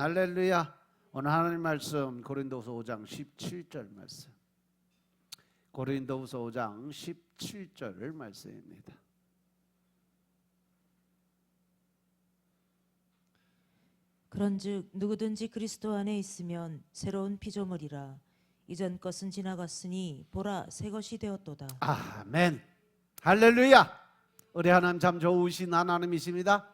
할렐루야. 오늘 하나님 말씀 고린도후서 5장 17절 말씀. 고린도후서 5장 17절 말씀입니다. 그런즉 누구든지 그리스도 안에 있으면 새로운 피조물이라. 이전 것은 지나갔으니 보라 새 것이 되었도다. 아멘. 할렐루야. 우리 하나님 참 좋으신 하나님이십니다.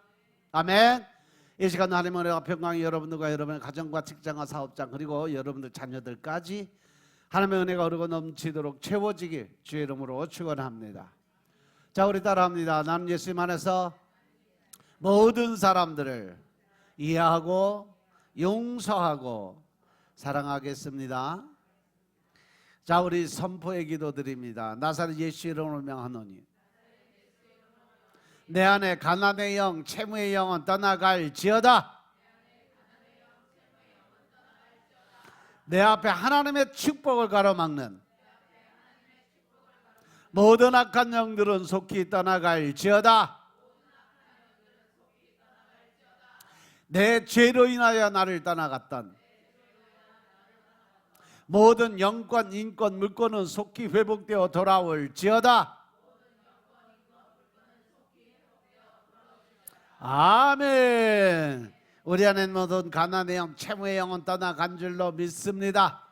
아멘. 이 시간 하나님의 은혜와 평강이 여러분들과 여러분의 가정과 직장과 사업장 그리고 여러분들 자녀들까지 하나님의 은혜가 흐르고 넘치도록 채워지길 주의 이름으로 축원합니다. 자, 우리 따라합니다. 나는 예수님 안에서 모든 사람들을 이해하고 용서하고 사랑하겠습니다. 자, 우리 선포의 기도 드립니다. 나사렛 예수 이름으로 명하노니 내 안에 가난의 영, 채무의 영은 떠나갈지어다. 내 앞에 하나님의 축복을 가로막는 모든 악한 영들은 속히 떠나갈지어다. 내 죄로 인하여 나를 떠나갔던 모든 영권, 인권, 물권은 속히 회복되어 돌아올지어다. 아멘. 우리 안에 모든 가난의 영, 채무의 영은 떠나간 줄로 믿습니다.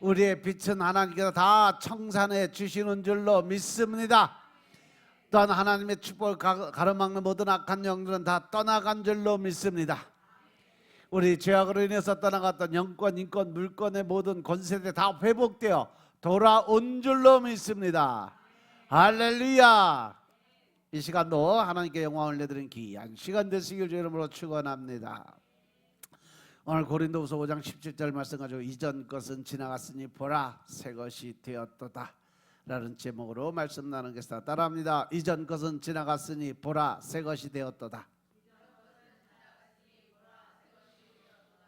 우리의 빛은 하나님께서 다 청산해 주시는 줄로 믿습니다. 또한 하나님의 축복을 가로막는 모든 악한 영들은 다 떠나간 줄로 믿습니다. 우리 죄악으로 인해서 떠나갔던 영권, 인권, 물권의 모든 권세들 다 회복되어 돌아온 줄로 믿습니다. 할렐루야. 이 시간도 하나님께 영광을 내드리는 귀한 시간 되시길 주의 이름으로 축원합니다. 오늘 고린도후서 5장 17절 말씀 가지고 이전 것은 지나갔으니 보라 새 것이 되었도다 라는 제목으로 말씀 나누겠습니다. 따라합니다. 이전 것은 지나갔으니 보라 새 것이 되었도다.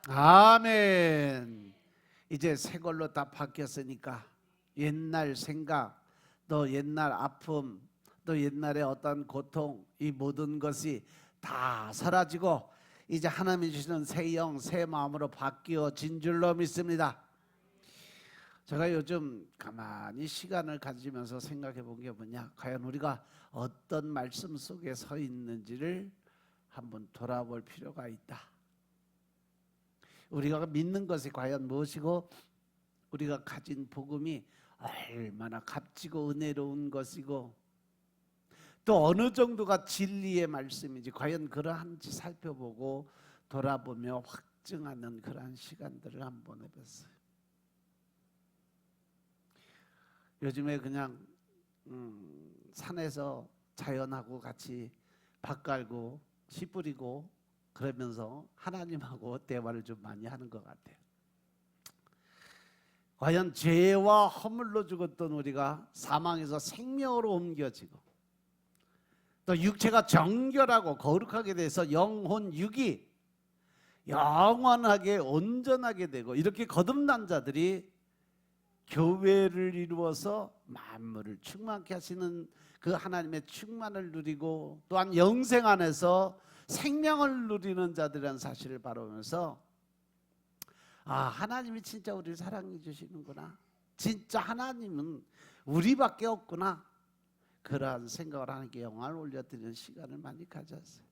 아멘. 이제 새 걸로 다 바뀌었으니까 옛날 생각, 또 옛날 아픔, 또 옛날의 어떤 고통, 이 모든 것이 다 사라지고 이제 하나님이 주시는 새 영, 새 마음으로 바뀌어진 줄로 믿습니다. 제가 요즘 가만히 시간을 가지면서 생각해 본 게 뭐냐, 과연 우리가 어떤 말씀 속에 서 있는지를 한번 돌아볼 필요가 있다. 우리가 믿는 것이 과연 무엇이고 우리가 가진 복음이 얼마나 값지고 은혜로운 것이고 또 어느 정도가 진리의 말씀인지 과연 그러한지 살펴보고 돌아보며 확증하는 그러한 시간들을 한번 해봤어요. 요즘에 그냥 산에서 자연하고 같이 밭 갈고 씨 뿌리고 그러면서 하나님하고 대화를 좀 많이 하는 것 같아요. 과연 죄와 허물로 죽었던 우리가 사망에서 생명으로 옮겨지고 또 육체가 정결하고 거룩하게 돼서 영혼 육이 영원하게 온전하게 되고 이렇게 거듭난 자들이 교회를 이루어서 만물을 충만케 하시는 그 하나님의 충만을 누리고 또한 영생 안에서 생명을 누리는 자들이라는 사실을 바라보면서 아, 하나님이 진짜 우리를 사랑해 주시는구나, 진짜 하나님은 우리밖에 없구나, 그러한 생각을 하나님께 영광을 올려드리는 시간을 많이 가졌어요.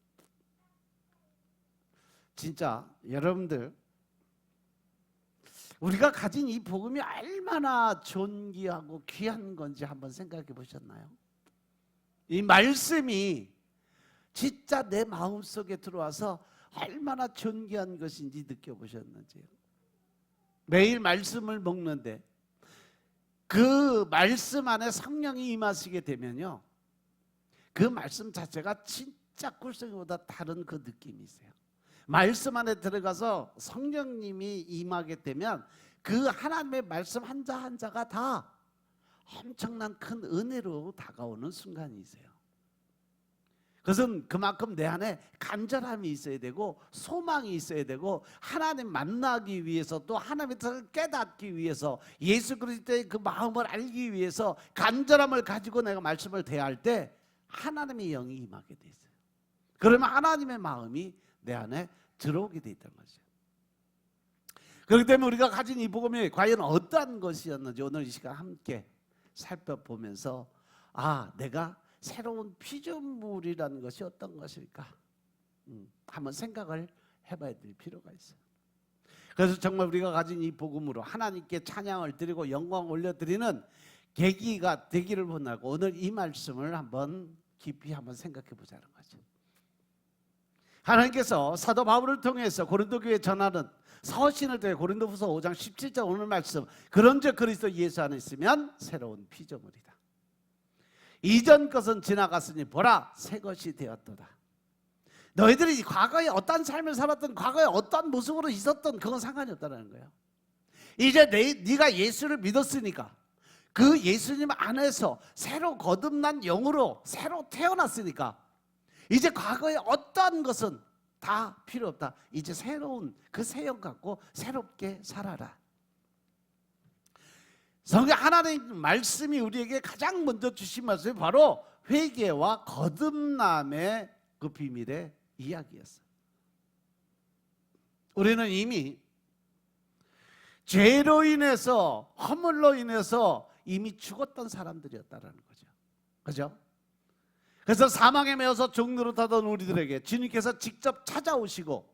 진짜 여러분들 우리가 가진 이 복음이 얼마나 존귀하고 귀한 건지 한번 생각해 보셨나요? 이 말씀이 진짜 내 마음속에 들어와서 얼마나 존귀한 것인지 느껴보셨는지요? 매일 말씀을 먹는데 그 말씀 안에 성령이 임하시게 되면요, 그 말씀 자체가 진짜 꿀송이보다 다른 그 느낌이 있어요. 말씀 안에 들어가서 성령님이 임하게 되면 그 하나님의 말씀 한자 한자가 다 엄청난 큰 은혜로 다가오는 순간이 있어요. 그것은 그만큼 내 안에 간절함이 있어야 되고 소망이 있어야 되고 하나님 만나기 위해서 또 하나님의 뜻을 깨닫기 위해서 예수 그리스도의 그 마음을 알기 위해서 간절함을 가지고 내가 말씀을 대할 때 하나님의 영이 임하게 돼 있어요. 그러면 하나님의 마음이 내 안에 들어오게 돼 있다는 거죠. 그렇기 때문에 우리가 가진 이 복음이 과연 어떠한 것이었는지 오늘 이 시간 함께 살펴보면서 내가 새로운 피조물이라는 것이 어떤 것일까 한번 생각을 해봐야 될 필요가 있어요. 그래서 정말 우리가 가진 이 복음으로 하나님께 찬양을 드리고 영광을 올려드리는 계기가 되기를 원하고 오늘 이 말씀을 한번 깊이 한번 생각해 보자는 거죠. 하나님께서 사도 바울을 통해서 고린도 교회에 전하는 서신을 통해 고린도후서 5장 17절 오늘 말씀, 그런즉 그리스도 예수 안에 있으면 새로운 피조물이다. 이전 것은 지나갔으니 보라 새 것이 되었도다. 너희들이 과거에 어떤 삶을 살았던, 과거에 어떤 모습으로 있었던 그건 상관이 없다는 거예요. 이제 네가 예수를 믿었으니까, 그 예수님 안에서 새로 거듭난 영으로 새로 태어났으니까 이제 과거에 어떤 것은 다 필요 없다. 이제 새로운 그 새 영 갖고 새롭게 살아라. 성경 하나님 말씀이 우리에게 가장 먼저 주신 말씀이 바로 회개와 거듭남의 그 비밀의 이야기였어요. 우리는 이미 죄로 인해서, 허물로 인해서 이미 죽었던 사람들이었다라는 거죠. 그죠? 그래서 사망에 매여서 종노릇하던 우리들에게 주님께서 직접 찾아오시고,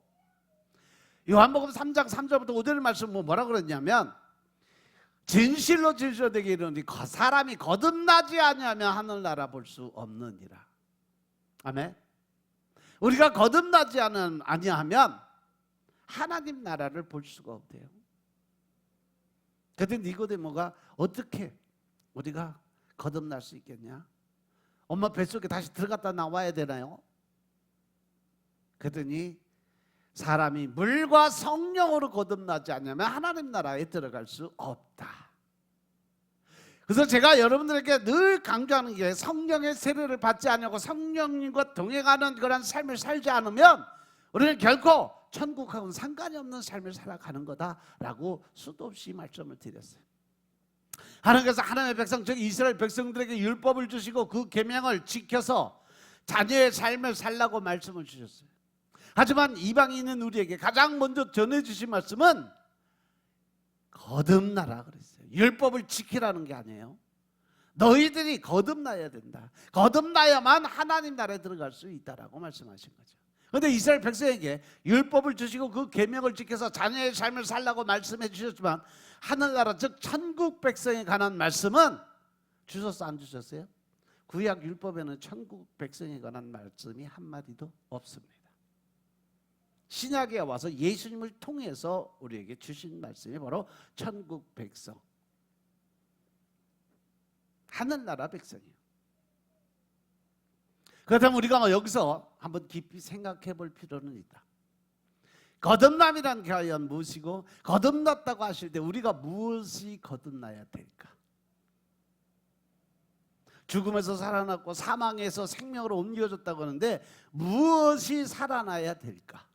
요한복음 3장 3절부터 5절 말씀 뭐라 그랬냐면, 진실로 진실되게 이르노니 사람이 거듭나지 아니하면 하늘나라 볼 수 없느니라. 아멘. 우리가 거듭나지 아니하면 하나님 나라를 볼 수가 없대요. 그때 니고데모가 어떻게 우리가 거듭날 수 있겠냐? 엄마 뱃속에 다시 들어갔다 나와야 되나요? 그랬더니 사람이 물과 성령으로 거듭나지 않으면 하나님 나라에 들어갈 수 없다. 그래서 제가 여러분들에게 늘 강조하는 게, 성령의 세례를 받지 않고 성령님과 동행하는 그런 삶을 살지 않으면 우리는 결코 천국하고는 상관이 없는 삶을 살아가는 거다라고 수도 없이 말씀을 드렸어요. 하나님께서 하나님의 백성, 즉 이스라엘 백성들에게 율법을 주시고 그 계명을 지켜서 자녀의 삶을 살라고 말씀을 주셨어요. 하지만 이방에 있는 우리에게 가장 먼저 전해주신 말씀은 거듭나라 그랬어요. 율법을 지키라는 게 아니에요. 너희들이 거듭나야 된다. 거듭나야만 하나님 나라에 들어갈 수 있다라고 말씀하신 거죠. 그런데 이스라엘 백성에게 율법을 주시고 그 계명을 지켜서 자녀의 삶을 살라고 말씀해 주셨지만, 하늘나라 즉 천국 백성에 관한 말씀은 주셨어 안 주셨어요? 구약 율법에는 천국 백성에 관한 말씀이 한마디도 없습니다. 신약에 와서 예수님을 통해서 우리에게 주신 말씀이 바로 천국 백성, 하늘나라 백성이에요. 그렇다면 우리가 여기서 한번 깊이 생각해 볼 필요는 있다. 거듭남이란 게 과연 무엇이고, 거듭났다고 하실 때 우리가 무엇이 거듭나야 될까? 죽음에서 살아났고 사망에서 생명으로 옮겨졌다고 하는데 무엇이 살아나야 될까?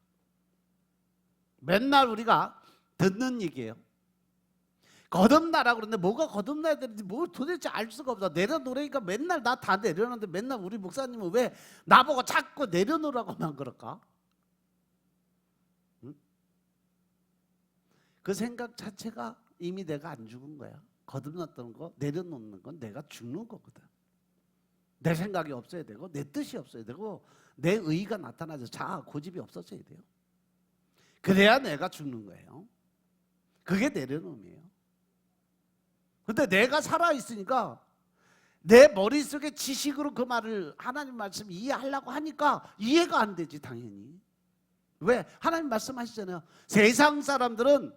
맨날 우리가 듣는 얘기예요. 거듭나라고 그러는데 뭐가 거듭나야 되는지 도대체 알 수가 없다. 내려놓으니까 맨날 나 다 내려놓는데 맨날 우리 목사님은 왜 나보고 자꾸 내려놓으라고만 그럴까? 응? 그 생각 자체가 이미 내가 안 죽은 거야. 거듭났다는 거, 내려놓는 건 내가 죽는 거거든. 내 생각이 없어야 되고 내 뜻이 없어야 되고 내 의의가 나타나서 자아 고집이 없어져야 돼요. 그래야 내가 죽는 거예요. 그게 내려놓음이에요. 근데 내가 살아있으니까 내 머릿속에 지식으로 그 말을, 하나님 말씀 이해하려고 하니까 이해가 안 되지 당연히. 왜? 하나님 말씀하시잖아요. 세상 사람들은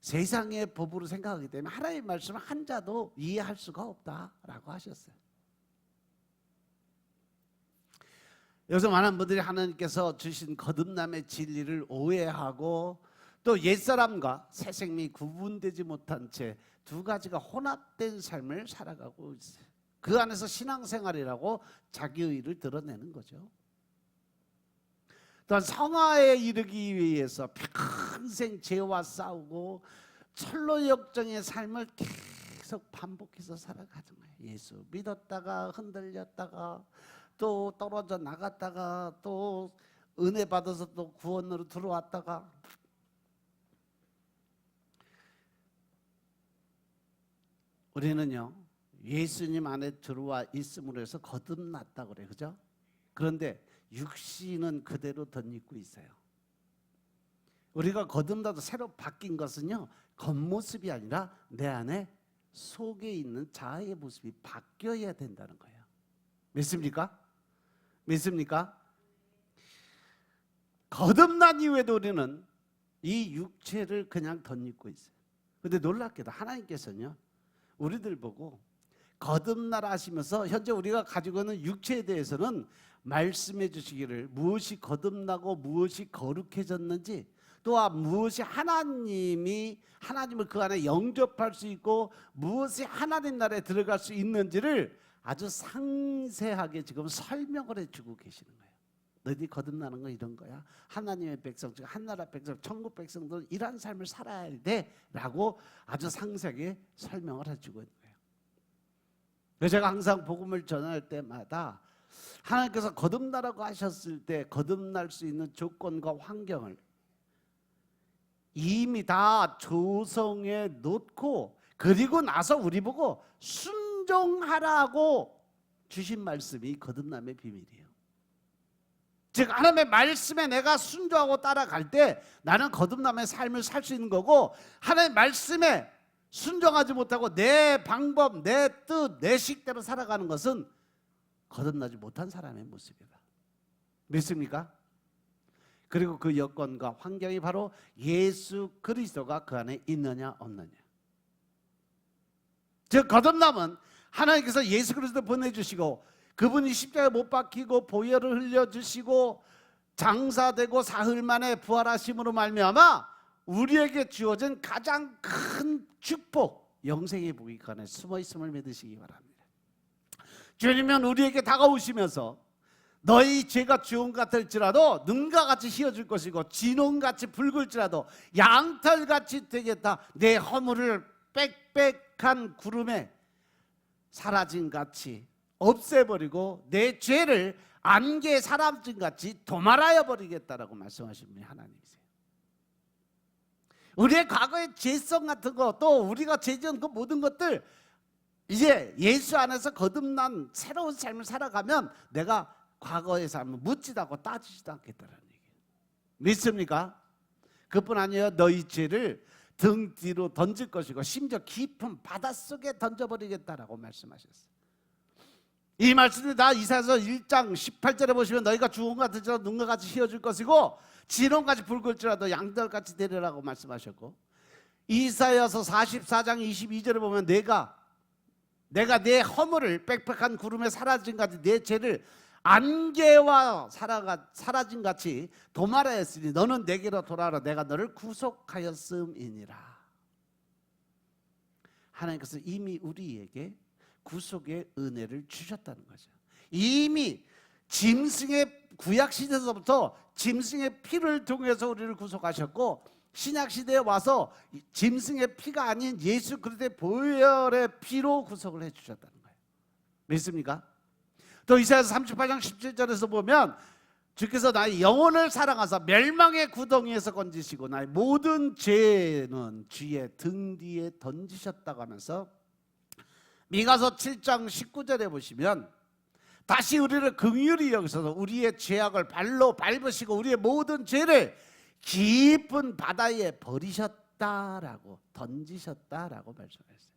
세상의 법으로 생각하기 때문에 하나님 말씀을 한자도 이해할 수가 없다라고 하셨어요. 여기서 많은 분들이 하나님께서 주신 거듭남의 진리를 오해하고 또 옛사람과 새 생명이 구분되지 못한 채 두 가지가 혼합된 삶을 살아가고 있어요. 그 안에서 신앙생활이라고 자기의를 드러내는 거죠. 또한 성화에 이르기 위해서 평생 죄와 싸우고 철로역정의 삶을 계속 반복해서 살아가는 거예요. 예수 믿었다가 흔들렸다가 또 떨어져 나갔다가 또 은혜 받아서 또 구원으로 들어왔다가, 우리는요 예수님 안에 들어와 있음으로 해서 거듭났다 그래, 그죠? 그런데 육신은 그대로 덧입고 있어요. 우리가 거듭나도 새로 바뀐 것은요 겉모습이 아니라 내 안에 속에 있는 자아의 모습이 바뀌어야 된다는 거예요. 믿습니까? 믿습니까? 거듭난 이후에도 우리는 이 육체를 그냥 덧입고 있어요. 근데 놀랍게도 하나님께서는요 우리들 보고 거듭나라 하시면서 현재 우리가 가지고 있는 육체에 대해서는 말씀해 주시기를 무엇이 거듭나고 무엇이 거룩해졌는지, 또한 무엇이 하나님을 그 안에 영접할 수 있고 무엇이 하나님 나라에 들어갈 수 있는지를 아주 상세하게 지금 설명을 해주고 계시는 거예요. 너희들이 거듭나는 건 이런 거야. 하나님의 백성, 즉 한나라 백성, 천국 백성들은 이런 삶을 살아야 돼 라고 아주 상세하게 설명을 해주고 있는 거예요. 그래서 제가 항상 복음을 전할 때마다 하나님께서 거듭나라고 하셨을 때 거듭날 수 있는 조건과 환경을 이미 다 조성해 놓고, 그리고 나서 우리 보고 순종하라고 주신 말씀이 거듭남의 비밀이에요. 즉 하나님의 말씀에 내가 순종하고 따라갈 때 나는 거듭남의 삶을 살 수 있는 거고, 하나님의 말씀에 순종하지 못하고 내 방법, 내 뜻, 내 식대로 살아가는 것은 거듭나지 못한 사람의 모습이다. 믿습니까? 그리고 그 여건과 환경이 바로 예수 그리스도가 그 안에 있느냐 없느냐. 즉 거듭남은 하나님께서 예수 그리스도 보내주시고 그분이 십자가에 못 박히고 보혈을 흘려주시고 장사되고 사흘 만에 부활하심으로 말미암아 우리에게 주어진 가장 큰 축복, 영생의 복이 그 안에 숨어있음을 믿으시기 바랍니다. 주님은 우리에게 다가오시면서 너희 죄가 주홍 같을지라도 눈과 같이 휘어질 것이고 진홍같이 붉을지라도 양털같이 되겠다. 내 허물을 빽빽한 구름에 사라진 같이 없애버리고 내 죄를 안개 사람진 같이 도말하여 버리겠다라고 말씀하신 분이 하나님이세요. 우리의 과거의 죄성 같은 거, 또 우리가 죄지은 그 모든 것들 이제 예수 안에서 거듭난 새로운 삶을 살아가면 내가 과거의 삶을 묻지도 않고 따지지도 않겠다는 얘기예요. 믿습니까? 그뿐 아니에요. 너희 죄를 등 뒤로 던질 것이고 심지어 깊은 바닷속에 던져버리겠다라고 말씀하셨어요. 이 말씀이 다 이사야서 1장 18절에 보시면 너희가 주홍 같을지라도 눈과 같이 휘어질 것이고 진홍같이 붉을지라도 양털같이 되리라고 말씀하셨고, 이사야서 44장 22절에 보면 내가 내 허물을 빽빽한 구름에 사라진 같이 내 죄를 안개와 사라진 같이 도말하였으니 너는 내게로 돌아오라. 내가 너를 구속하였음이니라. 하나님께서 이미 우리에게 구속의 은혜를 주셨다는 거죠. 이미 짐승의 구약 시대에서부터 짐승의 피를 통해서 우리를 구속하셨고, 신약 시대에 와서 짐승의 피가 아닌 예수 그리스도의 보혈의 피로 구속을 해주셨다는 거예요. 믿습니까? 또 이사야서 38장 17절에서 보면 주께서 나의 영혼을 사랑하사 멸망의 구덩이에서 건지시고 나의 모든 죄는 주의 등 뒤에 던지셨다고 하면서 미가서 7장 19절에 보시면 다시 우리를 긍휼히 여기셔서 우리의 죄악을 발로 밟으시고 우리의 모든 죄를 깊은 바다에 버리셨다라고, 던지셨다라고 말씀하셨어요.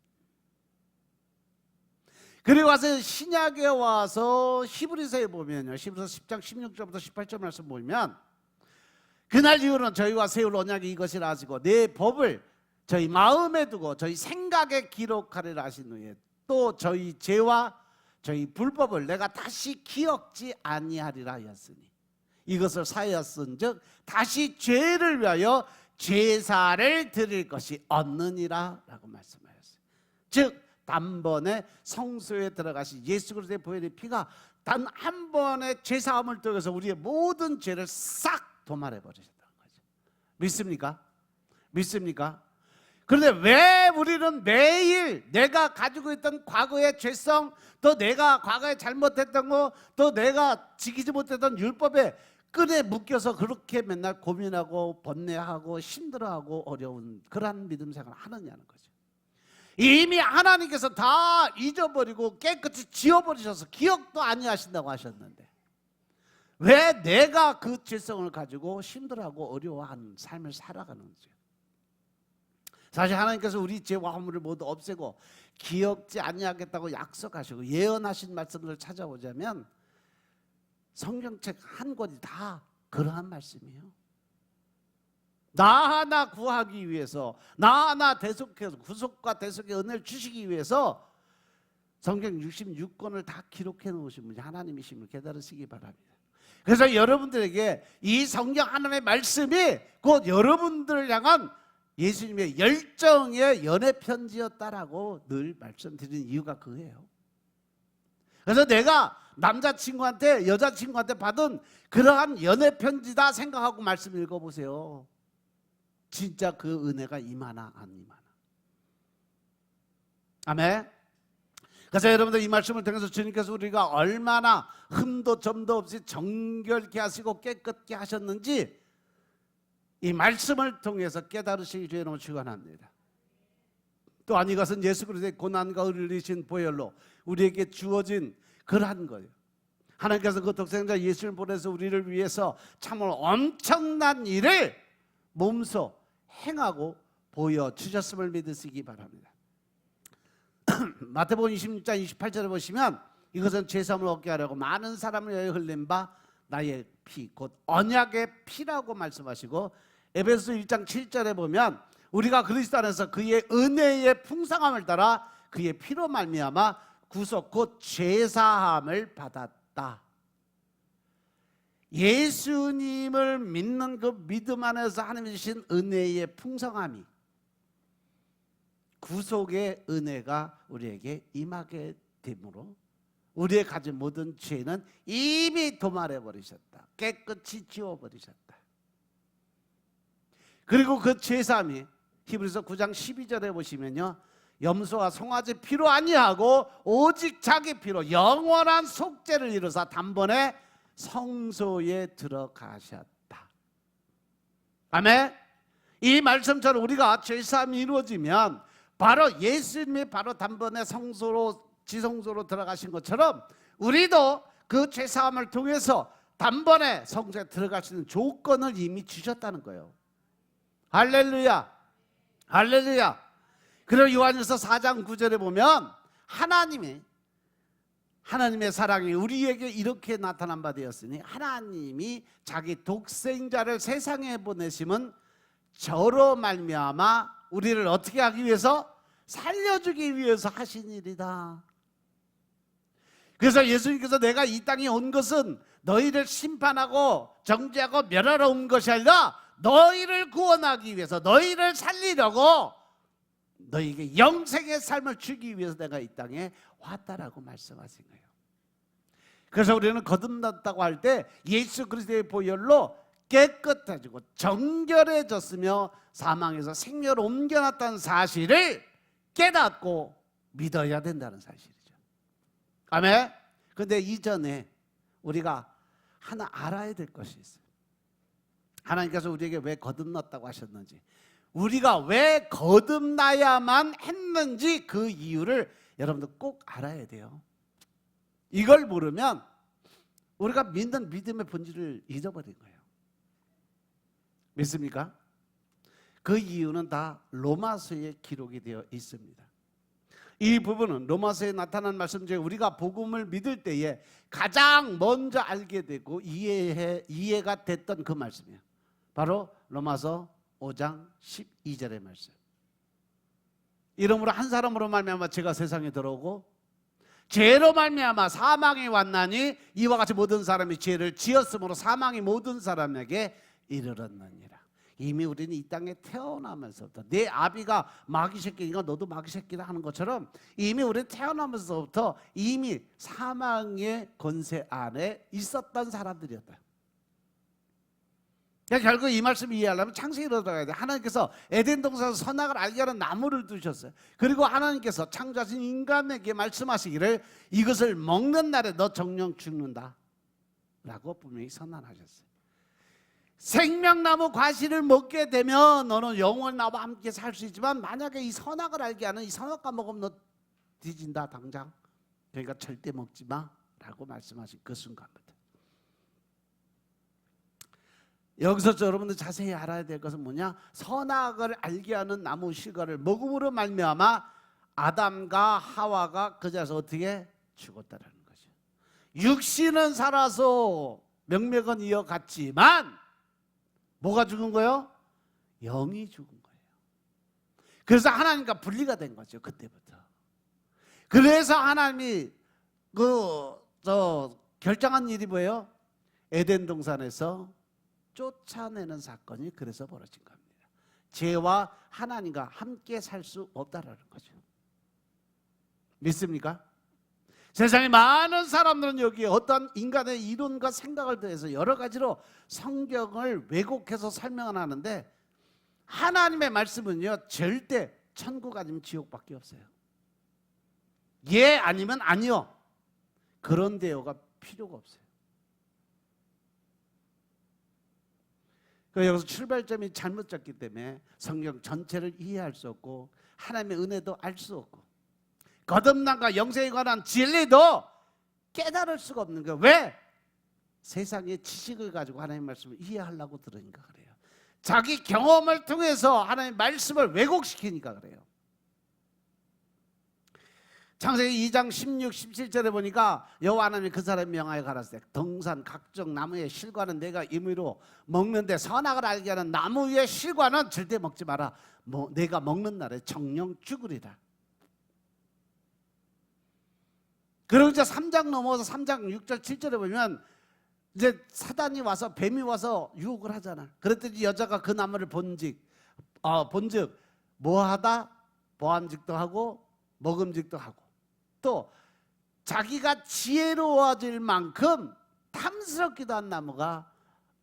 그리고 와서 신약에 와서 히브리서에 보면요, 히브리서 10장 16절부터 18절 말씀 보면 그날 이후로는 저희와 세울 언약이 이것이라 하시고 내 법을 저희 마음에 두고 저희 생각에 기록하리라 하신 후에 또 저희 죄와 저희 불법을 내가 다시 기억지 아니하리라 하였으니 이것을 사였은즉 다시 죄를 위하여 제사를 드릴 것이 없느니라 라고 말씀하셨어요. 즉 단번에 성소에 들어가신 예수 그리스도의 보혈의 피가 단 한 번의 죄사함을 통해서 우리의 모든 죄를 싹 도말해 버리셨다는 거죠. 믿습니까? 믿습니까? 그런데 왜 우리는 매일 내가 가지고 있던 과거의 죄성, 또 내가 과거에 잘못했던 거, 또 내가 지키지 못했던 율법에 끈에 묶여서 그렇게 맨날 고민하고 번뇌하고 힘들어하고 어려운 그러한 믿음 생활을 하느냐는 거죠. 이미 하나님께서 다 잊어버리고 깨끗이 지워버리셔서 기억도 아니하신다고 하셨는데 왜 내가 그 죄성을 가지고 힘들어하고 어려워하는 삶을 살아가는지. 사실 하나님께서 우리 죄와 허물을 모두 없애고 기억지 아니하겠다고 약속하시고 예언하신 말씀을 찾아보자면 성경책 한 권이 다 그러한 말씀이에요. 나 하나 구하기 위해서, 나 하나 대속해서 구속과 대속의 은혜를 주시기 위해서 성경 66권을 다 기록해 놓으신 분이 하나님이심을 깨달으시기 바랍니다. 그래서 여러분들에게 이 성경 하나님의 말씀이 곧 여러분들을 향한 예수님의 열정의 연애 편지였다라고 늘 말씀드리는 이유가 그거예요. 그래서 내가 남자친구한테 여자친구한테 받은 그러한 연애 편지다 생각하고 말씀 읽어보세요. 진짜 그 은혜가 임하나 안 임하나. 아멘. 그래서 여러분들 이 말씀을 통해서 주님께서 우리가 얼마나 흠도 점도 없이 정결케 하시고 깨끗게 하셨는지 이 말씀을 통해서 깨달으시기 주의 이름으로 축원합니다. 또한 이것은 예수 그리스도의 고난과 의리신 보혈로 우리에게 주어진 그러한 거예요. 하나님께서 그 독생자 예수를 보내서 우리를 위해서 참으로 엄청난 일을 몸소 행하고 보여주셨음을 믿으시기 바랍니다. 마태복음 26장 28절에 보시면 이것은 죄사함을 얻게 하려고 많은 사람을 위하여 흘린 바 나의 피 곧 언약의 피라고 말씀하시고 에베소 1장 7절에 보면 우리가 그리스도 안에서 그의 은혜의 풍성함을 따라 그의 피로 말미암아 구속 곧 죄사함을 받았다. 예수님을 믿는 그 믿음 안에서 하나님이 주신 은혜의 풍성함이 구속의 은혜가 우리에게 임하게 되므로 우리의 가진 모든 죄는 이미 도말해 버리셨다. 깨끗이 지워버리셨다. 그리고 그 죄사함이 히브리서 9장 12절에 보시면요, 염소와 송아지 피로 아니하고 오직 자기 피로 영원한 속죄를 이루사 단번에 성소에 들어가셨다. 아멘. 이 말씀처럼 우리가 죄사함이 이루어지면 바로 예수님이 바로 단번에 성소로 지성소로 들어가신 것처럼 우리도 그 죄사함을 통해서 단번에 성소에 들어갈 수 있는 조건을 이미 주셨다는 거예요. 할렐루야, 할렐루야. 그리고 요한일서 4장 9절에 보면 하나님의 사랑이 우리에게 이렇게 나타난 바 되었으니 하나님이 자기 독생자를 세상에 보내심은 저로 말미암아 우리를 어떻게 하기 위해서? 살려주기 위해서 하신 일이다. 그래서 예수님께서 내가 이 땅에 온 것은 너희를 심판하고 정죄하고 멸하러 온 것이 아니라 너희를 구원하기 위해서, 너희를 살리려고 너희에게 영생의 삶을 주기 위해서 내가 이 땅에 왔다라고 말씀하신 거예요. 그래서 우리는 거듭났다고 할 때 예수 그리스도의 보혈로 깨끗해지고 정결해졌으며 사망에서 생명으로 옮겨놨다는 사실을 깨닫고 믿어야 된다는 사실이죠. 아멘. 그런데 이전에 우리가 하나 알아야 될 것이 있어요. 하나님께서 우리에게 왜 거듭났다고 하셨는지, 우리가 왜 거듭나야만 했는지 그 이유를 여러분들 꼭 알아야 돼요. 이걸 모르면 우리가 믿는 믿음의 본질을 잊어버린 거예요. 믿습니까? 그 이유는 다 로마서에 기록이 되어 있습니다. 이 부분은 로마서에 나타난 말씀 중에 우리가 복음을 믿을 때에 가장 먼저 알게 되고 이해가 됐던 그 말씀이에요. 바로 로마서 5장 12절의 말씀. 이러므로 한 사람으로 말미암아 죄가 세상에 들어오고 죄로 말미암아 사망이 왔나니 이와 같이 모든 사람이 죄를 지었으므로 사망이 모든 사람에게 이르렀느니라. 이미 우리는 이 땅에 태어나면서부터 내 아비가 마귀 새끼니까 너도 마귀 새끼다 하는 것처럼 이미 우리는 태어나면서부터 이미 사망의 권세 안에 있었던 사람들이었다. 그러니까 결국 이 말씀 이해하려면 창세기로 들어가야 돼. 하나님께서 에덴 동산에서 선악을 알게 하는 나무를 두셨어요. 그리고 하나님께서 창조하신 인간에게 말씀하시기를 이것을 먹는 날에 너 정령 죽는다 라고 분명히 선언하셨어요. 생명나무 과실을 먹게 되면 너는 영원히 나와 함께 살 수 있지만 만약에 이 선악을 알게 하는 이 선악과 먹으면 너 뒤진다 당장. 그러니까 절대 먹지 마라고 말씀하신 그 순간부터. 여기서 여러분들 자세히 알아야 될 것은 뭐냐? 선악을 알게 하는 나무 실과를 먹음으로 말미암아 아담과 하와가 그 자리에서 어떻게 죽었다라는 거죠. 육신은 살아서 명맥은 이어갔지만 뭐가 죽은 거예요? 영이 죽은 거예요. 그래서 하나님과 분리가 된 거죠. 그때부터. 그래서 하나님이 결정한 일이 뭐예요? 에덴 동산에서 쫓아내는 사건이 그래서 벌어진 겁니다. 죄와 하나님과 함께 살 수 없다라는 거죠. 믿습니까? 세상에 많은 사람들은 여기에 어떤 인간의 이론과 생각을 더해서 여러 가지로 성경을 왜곡해서 설명을 하는데 하나님의 말씀은요 절대 천국 아니면 지옥밖에 없어요. 예 아니면 아니요. 그런 대화가 필요가 없어요. 여기서 출발점이 잘못 잡기 때문에 성경 전체를 이해할 수 없고 하나님의 은혜도 알 수 없고 거듭남과 영생에 관한 진리도 깨달을 수가 없는 거예요. 왜? 세상의 지식을 가지고 하나님의 말씀을 이해하려고 들으니까 그래요. 자기 경험을 통해서 하나님의 말씀을 왜곡시키니까 그래요. 창세기 2장 16, 17절에 보니까 여호와 하나님이 그 사람을 명하여 가라사대 등산 각종 나무의 실과는 내가 임의로 먹는데 선악을 알게 하는 나무의 실과는 절대 먹지 마라. 내가 먹는 날에 정령 죽으리라. 그리고 이제 3장 넘어서 3장 6절 7절에 보면 이제 사단이 와서 뱀이 와서 유혹을 하잖아. 그랬더니 여자가 그 나무를 본즉 뭐하다 보암직도 하고 먹음직도 하고 또 자기가 지혜로워질 만큼 탐스럽기도 한 나무가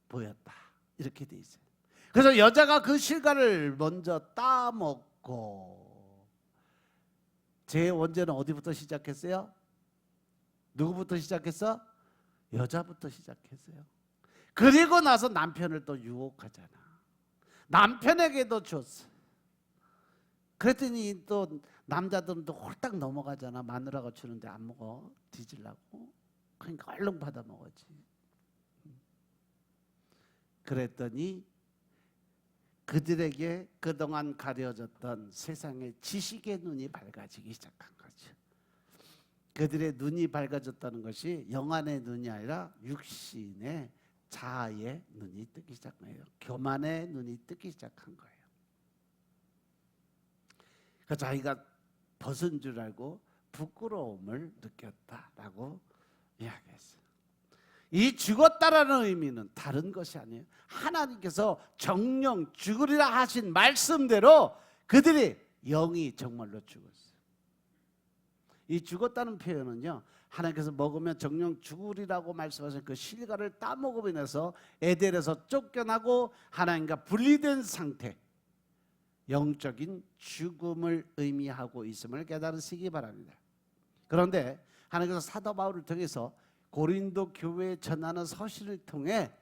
보였다. 이렇게 돼 있어요. 그래서 여자가 그 실과를 먼저 따먹고 제 원죄는 어디부터 시작했어요? 누구부터 시작했어? 여자부터 시작했어요. 그리고 나서 남편을 또 유혹하잖아. 남편에게도 줬어. 그랬더니 또 남자들은 또 홀딱 넘어가잖아. 마누라가 주는데 안 먹어. 뒤질라고. 그러니까 얼른 받아 먹었지. 그랬더니 그들에게 그동안 가려졌던 세상의 지식의 눈이 밝아지기 시작한 거죠. 그들의 눈이 밝아졌다는 것이 영안의 눈이 아니라 육신의 자아의 눈이 뜨기 시작한 거예요. 교만의 눈이 뜨기 시작한 거예요. 그 자기가 벗은 줄 알고 부끄러움을 느꼈다라고 이야기했어요. 이 죽었다라는 의미는 다른 것이 아니에요. 하나님께서 정령 죽으리라 하신 말씀대로 그들이 영이 정말로 죽었어요. 이 죽었다는 표현은요, 하나님께서 먹으면 정령 죽으리라고 말씀하신 그 실과를 따먹음으로 인해서 에덴에서 쫓겨나고 하나님과 분리된 상태, 영적인 죽음을 의미하고 있음을 깨달으시기 바랍니다. 그런데 하나님께서 사도 바울을 통해서 고린도 교회에 전하는 서신을 통해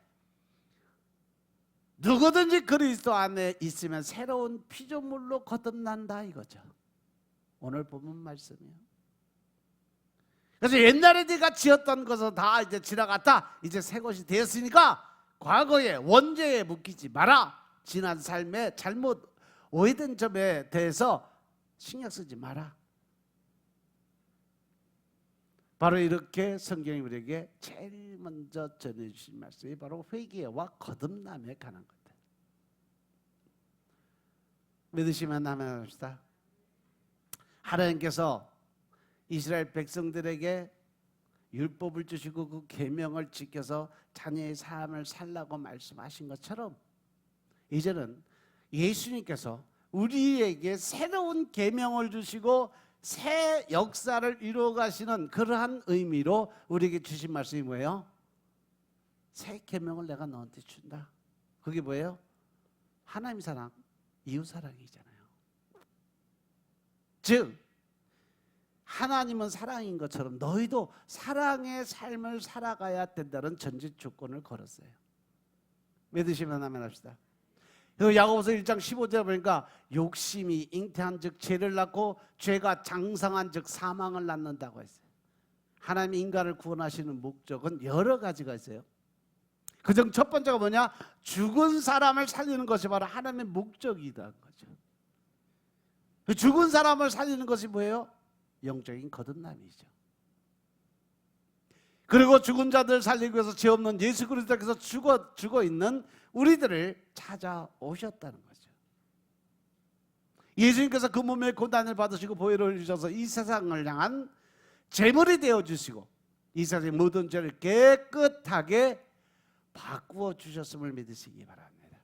누구든지 그리스도 안에 있으면 새로운 피조물로 거듭난다 이거죠. 오늘 본문 말씀이요. 그래서 옛날에 네가 지었던 것은 다 이제 지나갔다. 이제 새 것이 되었으니까 과거의 원죄에 묶이지 마라. 지난 삶에 잘못 오해된 점에 대해서 신경 쓰지 마라. 바로 이렇게 성경이 우리에게 제일 먼저 전해주신 말씀이 바로 회개와 거듭남에 관한 것들. 믿으시면 아멘 합시다. 하나님께서 이스라엘 백성들에게 율법을 주시고 그 계명을 지켜서 자녀의 삶을 살라고 말씀하신 것처럼 이제는 예수님께서 우리에게 새로운 계명을 주시고 새 역사를 이루어 가시는 그러한 의미로 우리에게 주신 말씀이 뭐예요? 새 계명을 내가 너한테 준다. 그게 뭐예요? 하나님 사랑, 이웃 사랑이잖아요. 즉 하나님은 사랑인 것처럼 너희도 사랑의 삶을 살아가야 된다는 전제 조건을 걸었어요. 믿으시면 아멘 합시다. 그 야고보서 1장 15절에 보니까 욕심이 잉태한 즉 죄를 낳고 죄가 장성한 즉 사망을 낳는다고 했어요. 하나님이 인간을 구원하시는 목적은 여러 가지가 있어요. 그중 첫 번째가 뭐냐? 죽은 사람을 살리는 것이 바로 하나님의 목적이라는 거죠. 그 죽은 사람을 살리는 것이 뭐예요? 영적인 거듭남이죠. 그리고 죽은 자들 살리기 위해서 죄 없는 예수 그리스도께서 죽어 있는 우리들을 찾아오셨다는 거죠. 예수님께서 그 몸의 고난을 받으시고 보혈을 흘리셔서 이 세상을 향한 제물이 되어 주시고 이 세상의 모든 죄를 깨끗하게 바꾸어 주셨음을 믿으시기 바랍니다.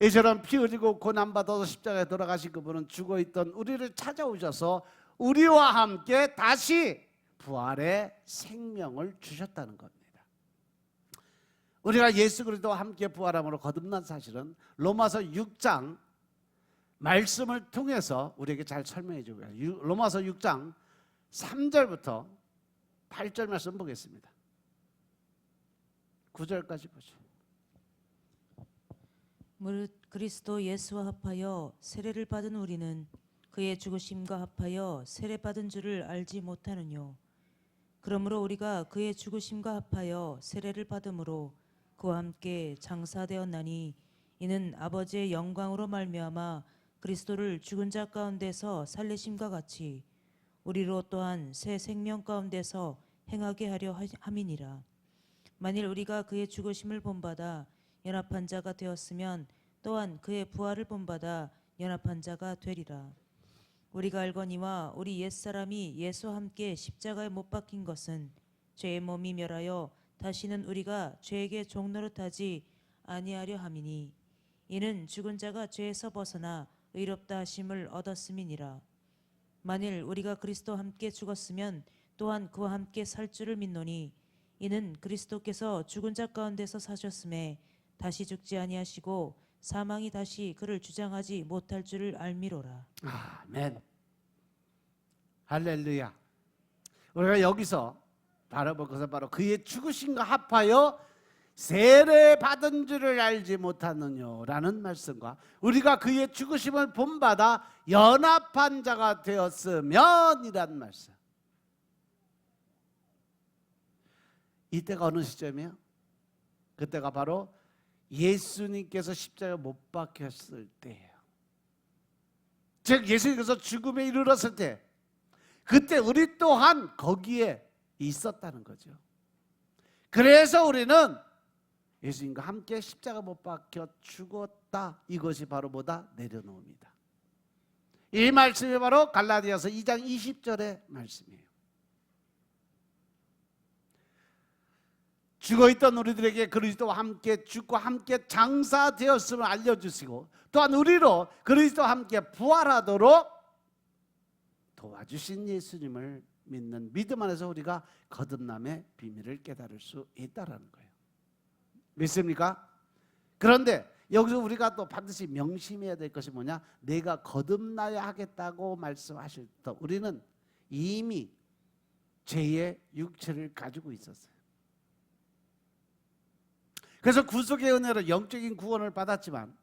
이처럼 피 흘리고 고난 받아서 십자가에 돌아가신 그분은 죽어 있던 우리를 찾아오셔서 우리와 함께 다시 부활의 생명을 주셨다는 겁니다. 우리가 예수 그리스도와 함께 부활함으로 거듭난 사실은 로마서 6장 말씀을 통해서 우리에게 잘 설명해 주고요. 로마서 6장 3절부터 8절 말씀 보겠습니다. 9절까지 보죠. 무릇 그리스도 예수와 합하여 세례를 받은 우리는 그의 죽으심과 합하여 세례받은 줄을 알지 못하느뇨. 그러므로 우리가 그의 죽으심과 합하여 세례를 받음으로 그와 함께 장사되었나니 이는 아버지의 영광으로 말미암아 그리스도를 죽은 자 가운데서 살리심과 같이 우리로 또한 새 생명 가운데서 행하게 하려 함이니라. 만일 우리가 그의 죽으심을 본받아 연합한 자가 되었으면 또한 그의 부활을 본받아 연합한 자가 되리라. 우리가 알거니와 우리 옛사람이 예수와 함께 십자가에 못 박힌 것은 죄의 몸이 멸하여 다시는 우리가 죄에게 종노릇하지 아니하려 함이니 이는 죽은 자가 죄에서 벗어나 의롭다 하심을 얻었음이니라. 만일 우리가 그리스도와 함께 죽었으면 또한 그와 함께 살 줄을 믿노니 이는 그리스도께서 죽은 자 가운데서 사셨음에 다시 죽지 아니하시고 사망이 다시 그를 주장하지 못할 줄을 알미로라. 아멘. 할렐루야. 우리가 여기서 바라볼 것은 바로 그의 죽으심과 합하여 세례 받은 줄을 알지 못하느냐라는 말씀과 우리가 그의 죽으심을 본받아 연합한 자가 되었으면이란 말씀. 이때가 어느 시점이에요? 그때가 바로 예수님께서 십자가에 못 박혔을 때예요. 즉 예수님께서 죽음에 이르렀을 때 그때 우리 또한 거기에 있었다는 거죠. 그래서 우리는 예수님과 함께 십자가 못 박혀 죽었다. 이것이 바로 뭐다? 내려놓습니다. 이 말씀이 바로 갈라디아서 2장 20절의 말씀이에요. 죽어있던 우리들에게 그리스도와 함께 죽고 함께 장사되었음을 알려주시고 또한 우리로 그리스도와 함께 부활하도록 도와주신 예수님을 믿는 믿음 안에서 우리가 거듭남의 비밀을 깨달을 수 있다는 거예요. 믿습니까? 그런데 여기서 우리가 또 반드시 명심해야 될 것이 뭐냐? 내가 거듭나야 하겠다고 말씀하실 때 우리는 이미 죄의 육체를 가지고 있었어요. 그래서 구속의 은혜로 영적인 구원을 받았지만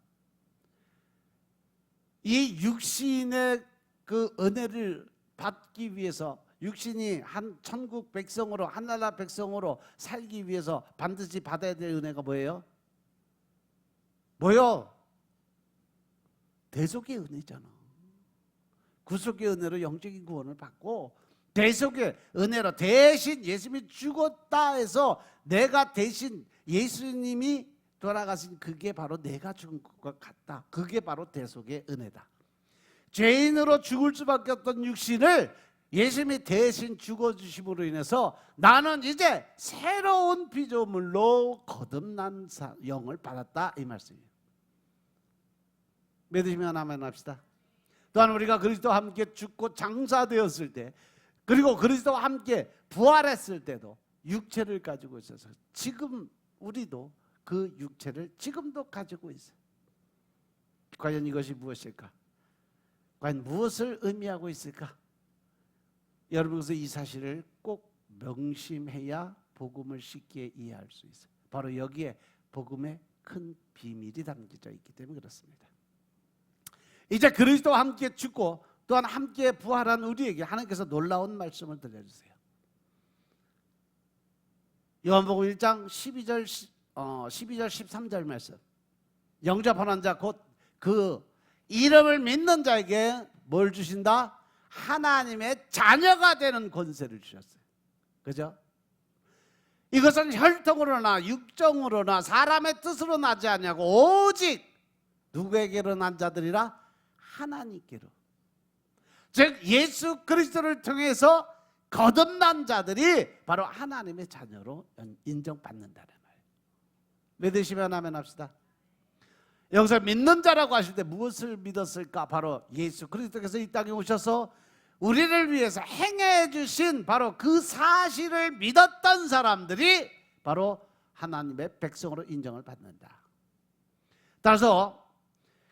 이 육신의 그 은혜를 받기 위해서 육신이 한 천국 백성으로 한나라 백성으로 살기 위해서 반드시 받아야 될 은혜가 뭐예요? 뭐요? 대속의 은혜잖아. 구속의 은혜로 영적인 구원을 받고 대속의 은혜로 대신 예수님이 죽었다 해서 내가 대신 예수님이 돌아가신 그게 바로 내가 죽은 것과 같다. 그게 바로 대속의 은혜다. 죄인으로 죽을 수밖에 없던 육신을 예수님이 대신 죽어주심으로 인해서 나는 이제 새로운 피조물로 거듭난 영을 받았다 이 말씀이에요. 믿으시면 아멘 합시다. 또한 우리가 그리스도와 함께 죽고 장사되었을 때 그리고 그리스도와 함께 부활했을 때도 육체를 가지고 있어서 지금 우리도 그 육체를 지금도 가지고 있어요. 과연 이것이 무엇일까? 과연 무엇을 의미하고 있을까? 여러분께서 이 사실을 꼭 명심해야 복음을 쉽게 이해할 수 있어요. 바로 여기에 복음의 큰 비밀이 담겨져 있기 때문에 그렇습니다. 이제 그리스도와 함께 죽고 또한 함께 부활한 우리에게 하나님께서 놀라운 말씀을 들려주세요. 요한복음 1장 12절 13절 말씀. 영접하는 자 곧 그 이름을 믿는 자에게 뭘 주신다? 하나님의 자녀가 되는 권세를 주셨어요. 그죠? 이것은 혈통으로나 육정으로나 사람의 뜻으로 나지 아니하고 오직 누구에게로 난 자들이라? 하나님께로. 즉 예수 그리스도를 통해서 거듭난 자들이 바로 하나님의 자녀로 인정받는다는 말이에요. 믿으시면 아멘 합시다. 여기서 믿는 자라고 하실 때 무엇을 믿었을까? 바로 예수 그리스도께서 이 땅에 오셔서 우리를 위해서 행해 주신 바로 그 사실을 믿었던 사람들이 바로 하나님의 백성으로 인정을 받는다. 따라서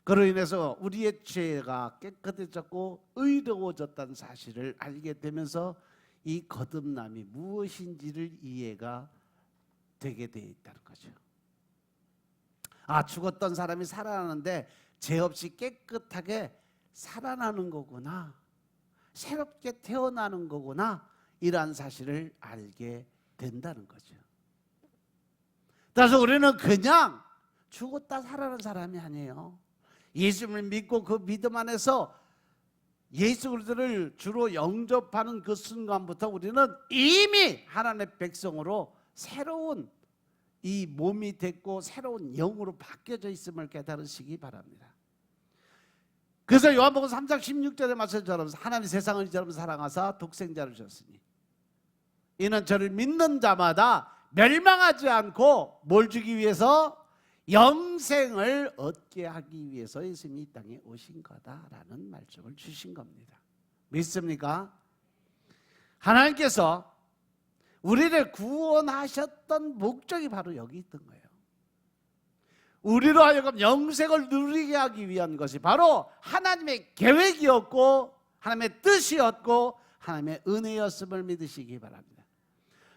그로 인해서 우리의 죄가 깨끗해졌고 의로워졌다는 사실을 알게 되면서 이 거듭남이 무엇인지를 이해가 되게 되어 있다는 거죠. 아, 죽었던 사람이 살아나는데 죄 없이 깨끗하게 살아나는 거구나, 새롭게 태어나는 거구나, 이러한 사실을 알게 된다는 거죠. 따라서 우리는 그냥 죽었다 살아난 사람이 아니에요. 예수님을 믿고 그 믿음 안에서 예수 그리스도를 주로 영접하는 그 순간부터 우리는 이미 하나님의 백성으로 새로운 이 몸이 됐고 새로운 영으로 바뀌어져 있음을 깨달으시기 바랍니다. 그래서 요한복음 3장 16절에 말씀처럼 하나님 세상을 이처럼 사랑하사 독생자를 주셨으니 이는 저를 믿는 자마다 멸망하지 않고 뭘 주기 위해서? 영생을 얻게 하기 위해서 예수님이 이 땅에 오신 거다라는 말씀을 주신 겁니다. 믿습니까? 하나님께서 우리를 구원하셨던 목적이 바로 여기 있던 거예요. 우리로 하여금 영생을 누리게 하기 위한 것이 바로 하나님의 계획이었고 하나님의 뜻이었고 하나님의 은혜였음을 믿으시기 바랍니다.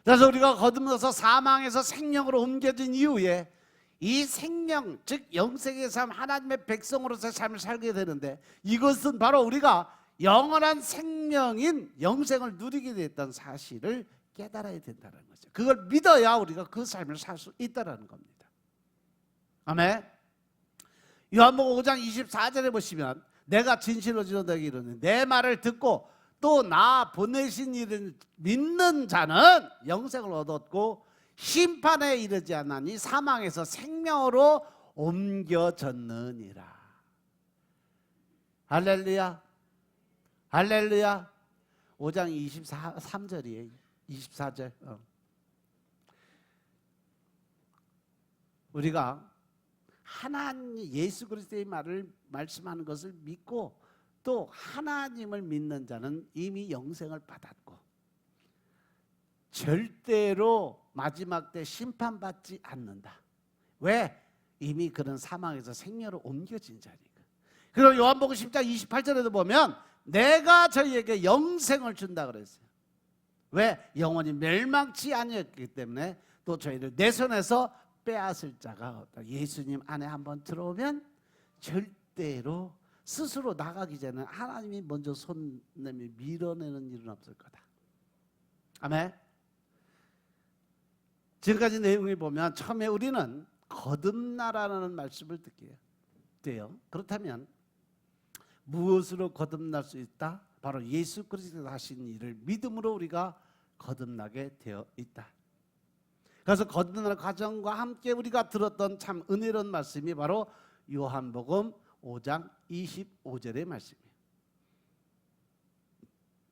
그래서 우리가 거듭나서 사망에서 생명으로 옮겨진 이후에 이 생명, 즉 영생의 삶, 하나님의 백성으로서의 삶을 살게 되는데 이것은 바로 우리가 영원한 생명인 영생을 누리게 됐다는 사실을 깨달아야 된다는 거죠. 그걸 믿어야 우리가 그 삶을 살 수 있다는 겁니다. 아멘. 요한복음 5장 24절에 보시면 내가 진실로 너에게 이르노니 내 말을 듣고 또 나 보내신 이를 믿는 자는 영생을 얻었고 심판에 이르지 않나니 사망에서 생명으로 옮겨졌느니라. 할렐루야, 할렐루야. 5장 23절이에요. 24절. 우리가 하나님 예수 그리스도의 말을 말씀하는 것을 믿고 또 하나님을 믿는 자는 이미 영생을 받았고 절대로 마지막 때 심판받지 않는다. 왜? 이미 그런 사망에서 생명으로 옮겨진 자니까. 그리고 요한복음 10장 28절에도 보면 내가 저희에게 영생을 준다 그랬어요. 왜? 영원히 멸망치 아니었기 때문에 또 저희를 내 손에서 빼앗을 자가 없다. 예수님 안에 한번 들어오면 절대로 스스로 나가기 전에 하나님이 먼저 손 내밀 밀어내는 일은 없을 거다. 아멘. 지금까지 내용을 보면 처음에 우리는 거듭나라는 말씀을 듣게 돼요. 그렇다면 무엇으로 거듭날 수 있다? 바로 예수 그리스도가 하신 일을 믿음으로 우리가 거듭나게 되어 있다. 그래서 거듭나는 과정과 함께 우리가 들었던 참 은혜로운 말씀이 바로 요한복음 5장 25절의 말씀이에요.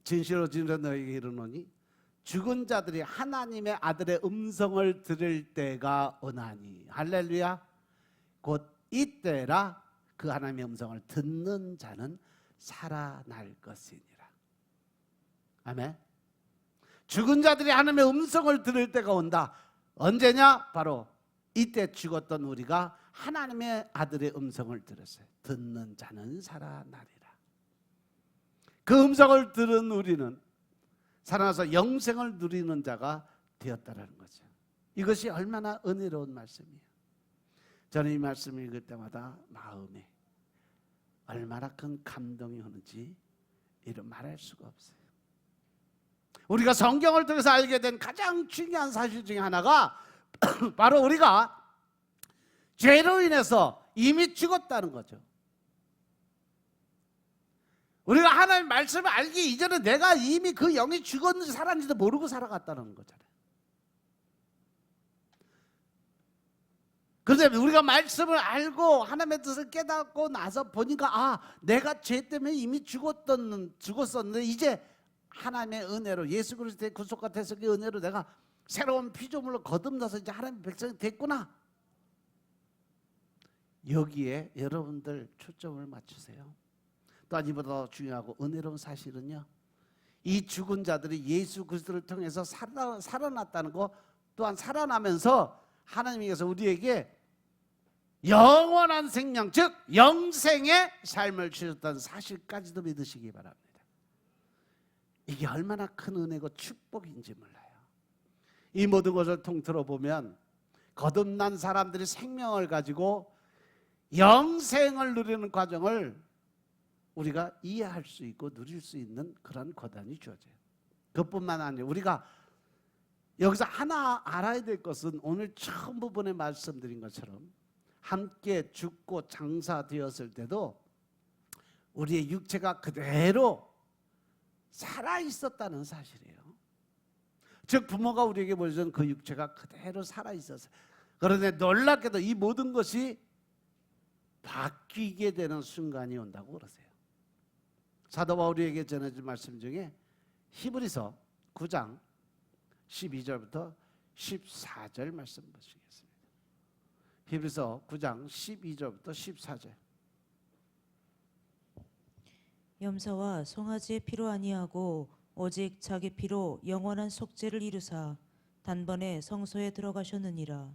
진실로 진실로 너에게 이르노니 죽은 자들이 하나님의 아들의 음성을 들을 때가 오나니 할렐루야. 곧 이때라 그 하나님의 음성을 듣는 자는 살아날 것이니라. 아멘. 죽은 자들이 하나님의 음성을 들을 때가 온다. 언제냐? 바로 이때 죽었던 우리가 하나님의 아들의 음성을 들었어요. 듣는 자는 살아나리라. 그 음성을 들은 우리는 살아나서 영생을 누리는 자가 되었다라는 거죠. 이것이 얼마나 은혜로운 말씀이에요. 저는 이 말씀을 읽을 때마다 마음에 얼마나 큰 감동이 오는지 이런 말할 수가 없어요. 우리가 성경을 통해서 알게 된 가장 중요한 사실 중에 하나가 바로 우리가 죄로 인해서 이미 죽었다는 거죠. 우리가 하나님의 말씀을 알기 이전에 내가 이미 그 영이 죽었는지 살았는지도 모르고 살아갔다는 거잖아요. 그런데 우리가 말씀을 알고 하나님의 뜻을 깨닫고 나서 보니까 내가 죄 때문에 이미 죽었었는데 이제 하나님의 은혜로 예수 그리스도의 구속과 대속의 은혜로 내가 새로운 피조물로 거듭나서 이제 하나님의 백성이 됐구나. 여기에 여러분들 초점을 맞추세요. 또한 이보다 더 중요하고 은혜로운 사실은요, 이 죽은 자들이 예수 그리스도를 통해서 살아났다는 거, 또한 살아나면서 하나님께서 우리에게 영원한 생명, 즉 영생의 삶을 주셨다는 사실까지도 믿으시기 바랍니다. 이게 얼마나 큰 은혜고 축복인지 몰라요. 이 모든 것을 통틀어 보면 거듭난 사람들이 생명을 가지고 영생을 누리는 과정을 우리가 이해할 수 있고 누릴 수 있는 그런 권한이 주어져요. 그것뿐만 아니라 우리가 여기서 하나 알아야 될 것은 오늘 처음 부분에 말씀드린 것처럼 함께 죽고 장사되었을 때도 우리의 육체가 그대로 살아있었다는 사실이에요. 즉 부모가 우리에게 보여준 그 육체가 그대로 살아있었어요. 그런데 놀랍게도 이 모든 것이 바뀌게 되는 순간이 온다고 그러세요. 사도 바울에게 전해진 말씀 중에 히브리서 9장 12절부터 14절 말씀 보시겠습니다. 히브리서 9장 12절부터 14절. 염소와 송아지의 피로 아니하고 오직 자기 피로 영원한 속죄를 이루사 단번에 성소에 들어가셨느니라.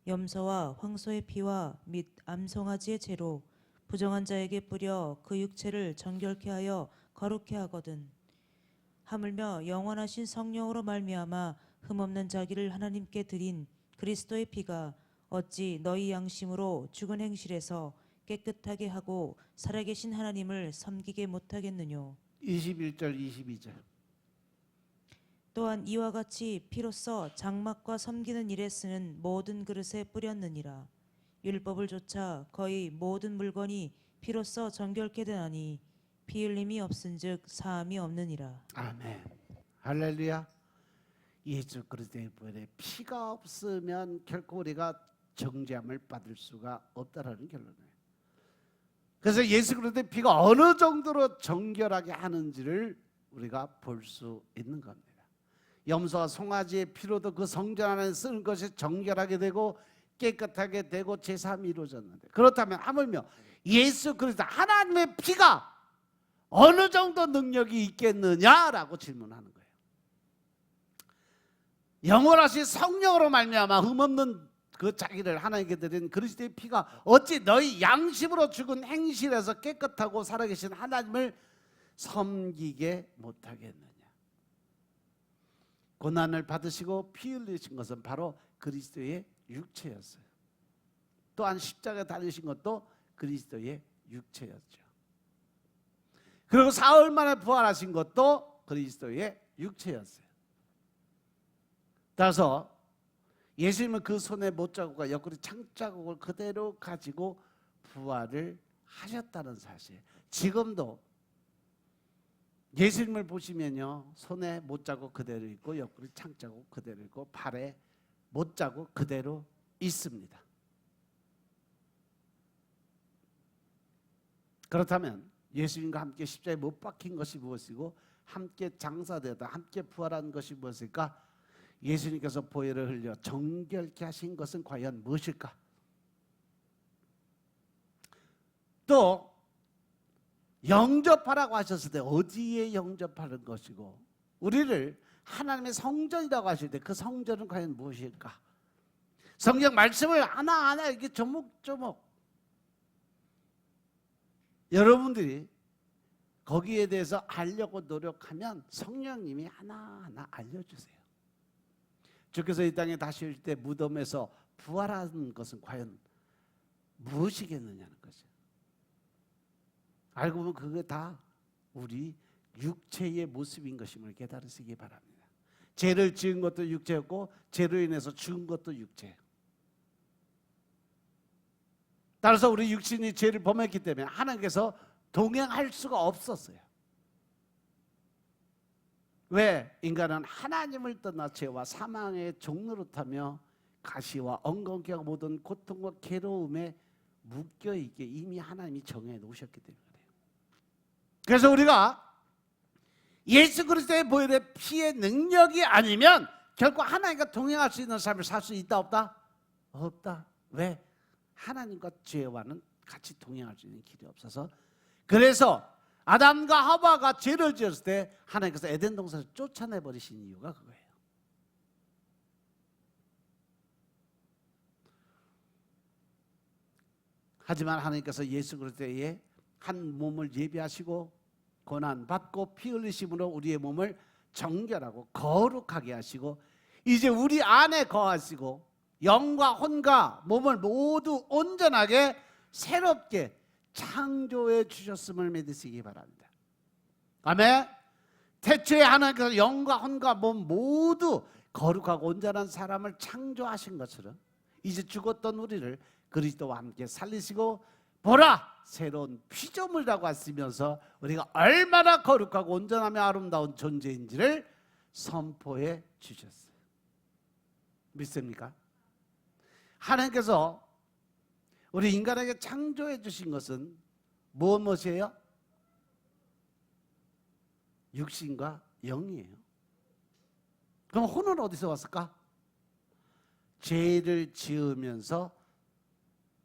염소와 황소의 피와 및 암송아지의 죄로 부정한 자에게 뿌려 그 육체를 정결케 하여 거룩케 하거든. 하물며 영원하신 성령으로 말미암아 흠없는 자기를 하나님께 드린 그리스도의 피가 어찌 너희 양심으로 죽은 행실에서 깨끗하게 하고 살아계신 하나님을 섬기게 못하겠느뇨. 21절 22절. 또한 이와 같이 피로써 장막과 섬기는 일에 쓰는 모든 그릇에 뿌렸느니라. 율법을 좇아 거의 모든 물건이 피로써 정결케 되나니 피 흘림이 없은즉 사함이 없느니라. 아멘. 할렐루야. 예수 그리스도의 보혈에 피가 없으면 결코 우리가 정죄함을 받을 수가 없다라는 결론이에요. 그래서 예수 그리스도의 피가 어느 정도로 정결하게 하는지를 우리가 볼 수 있는 겁니다. 염소와 송아지의 피로도 그 성전 안에 쓰는 것이 정결하게 되고 깨끗하게 되고 제사함이 이루어졌는데, 그렇다면 하물며 예수 그리스도 하나님의 피가 어느 정도 능력이 있겠느냐라고 질문하는 거예요. 영원하신 성령으로 말미암아 흠없는 그 자기를 하나님께 드린 그리스도의 피가 어찌 너희 양심으로 죽은 행실에서 깨끗하고 살아계신 하나님을 섬기게 못하겠느냐. 고난을 받으시고 피 흘리신 것은 바로 그리스도의 육체였어요. 또한 십자가에 달리신 것도 그리스도의 육체였죠. 그리고 사흘 만에 부활하신 것도 그리스도의 육체였어요. 따라서 예수님은 그 손의 못자국과 옆구리 창자국을 그대로 가지고 부활을 하셨다는 사실. 지금도 예수님을 보시면요, 손에 못자국 그대로 있고 옆구리 창자국 그대로 있고 발에 못자국 그대로 있습니다. 그렇다면 예수님과 함께 십자가에 못 박힌 것이 무엇이고 함께 장사되다 함께 부활한 것이 무엇일까? 예수님께서 보혈을 흘려 정결케 하신 것은 과연 무엇일까? 또 영접하라고 하셨을 때 어디에 영접하는 것이고, 우리를 하나님의 성전이라고 하실 때 그 성전은 과연 무엇일까? 성경 말씀을 하나하나 이렇게 조목조목 여러분들이 거기에 대해서 알려고 노력하면 성령님이 하나하나 알려주세요. 주께서 이 땅에 다시 올 때 무덤에서 부활한 것은 과연 무엇이겠느냐는 거죠. 알고 보면 그게 다 우리 육체의 모습인 것임을 깨달으시기 바랍니다. 죄를 지은 것도 육체였고 죄로 인해서 죽은 것도 육체예요. 따라서 우리 육신이 죄를 범했기 때문에 하나님께서 동행할 수가 없었어요. 왜? 인간은 하나님을 떠나 죄와 사망의 종노릇하며 가시와 엉겅퀴 모든 고통과 괴로움에 묶여있게 이미 하나님이 정해 놓으셨기 때문에 그래요. 그래서 우리가 예수 그리스도의 보혈의 피의 능력이 아니면 결코 하나님과 동행할 수 있는 삶을 살 수 있다 없다? 없다. 왜? 하나님과 죄와는 같이 동행할 수 있는 길이 없어서, 그래서 아담과 하와가 죄를 지었을 때 하나님께서 에덴 동산을 쫓아내버리신 이유가 그거예요. 하지만 하나님께서 예수 그리스도의 한 몸을 예비하시고 고난받고 피 흘리심으로 우리의 몸을 정결하고 거룩하게 하시고 이제 우리 안에 거하시고 영과 혼과 몸을 모두 온전하게 새롭게 창조해 주셨음을 믿으시기 바랍니다. 아멘. 태초에 하나님께서 영과 혼과 몸 모두 거룩하고 온전한 사람을 창조하신 것처럼 이제 죽었던 우리를 그리스도와 함께 살리시고 보라 새로운 피조물이라고 하시면서 우리가 얼마나 거룩하고 온전하며 아름다운 존재인지를 선포해 주셨어요. 믿습니까? 하나님께서 우리 인간에게 창조해 주신 것은 무엇이에요? 육신과 영이에요. 그럼 혼은 어디서 왔을까? 죄를 지으면서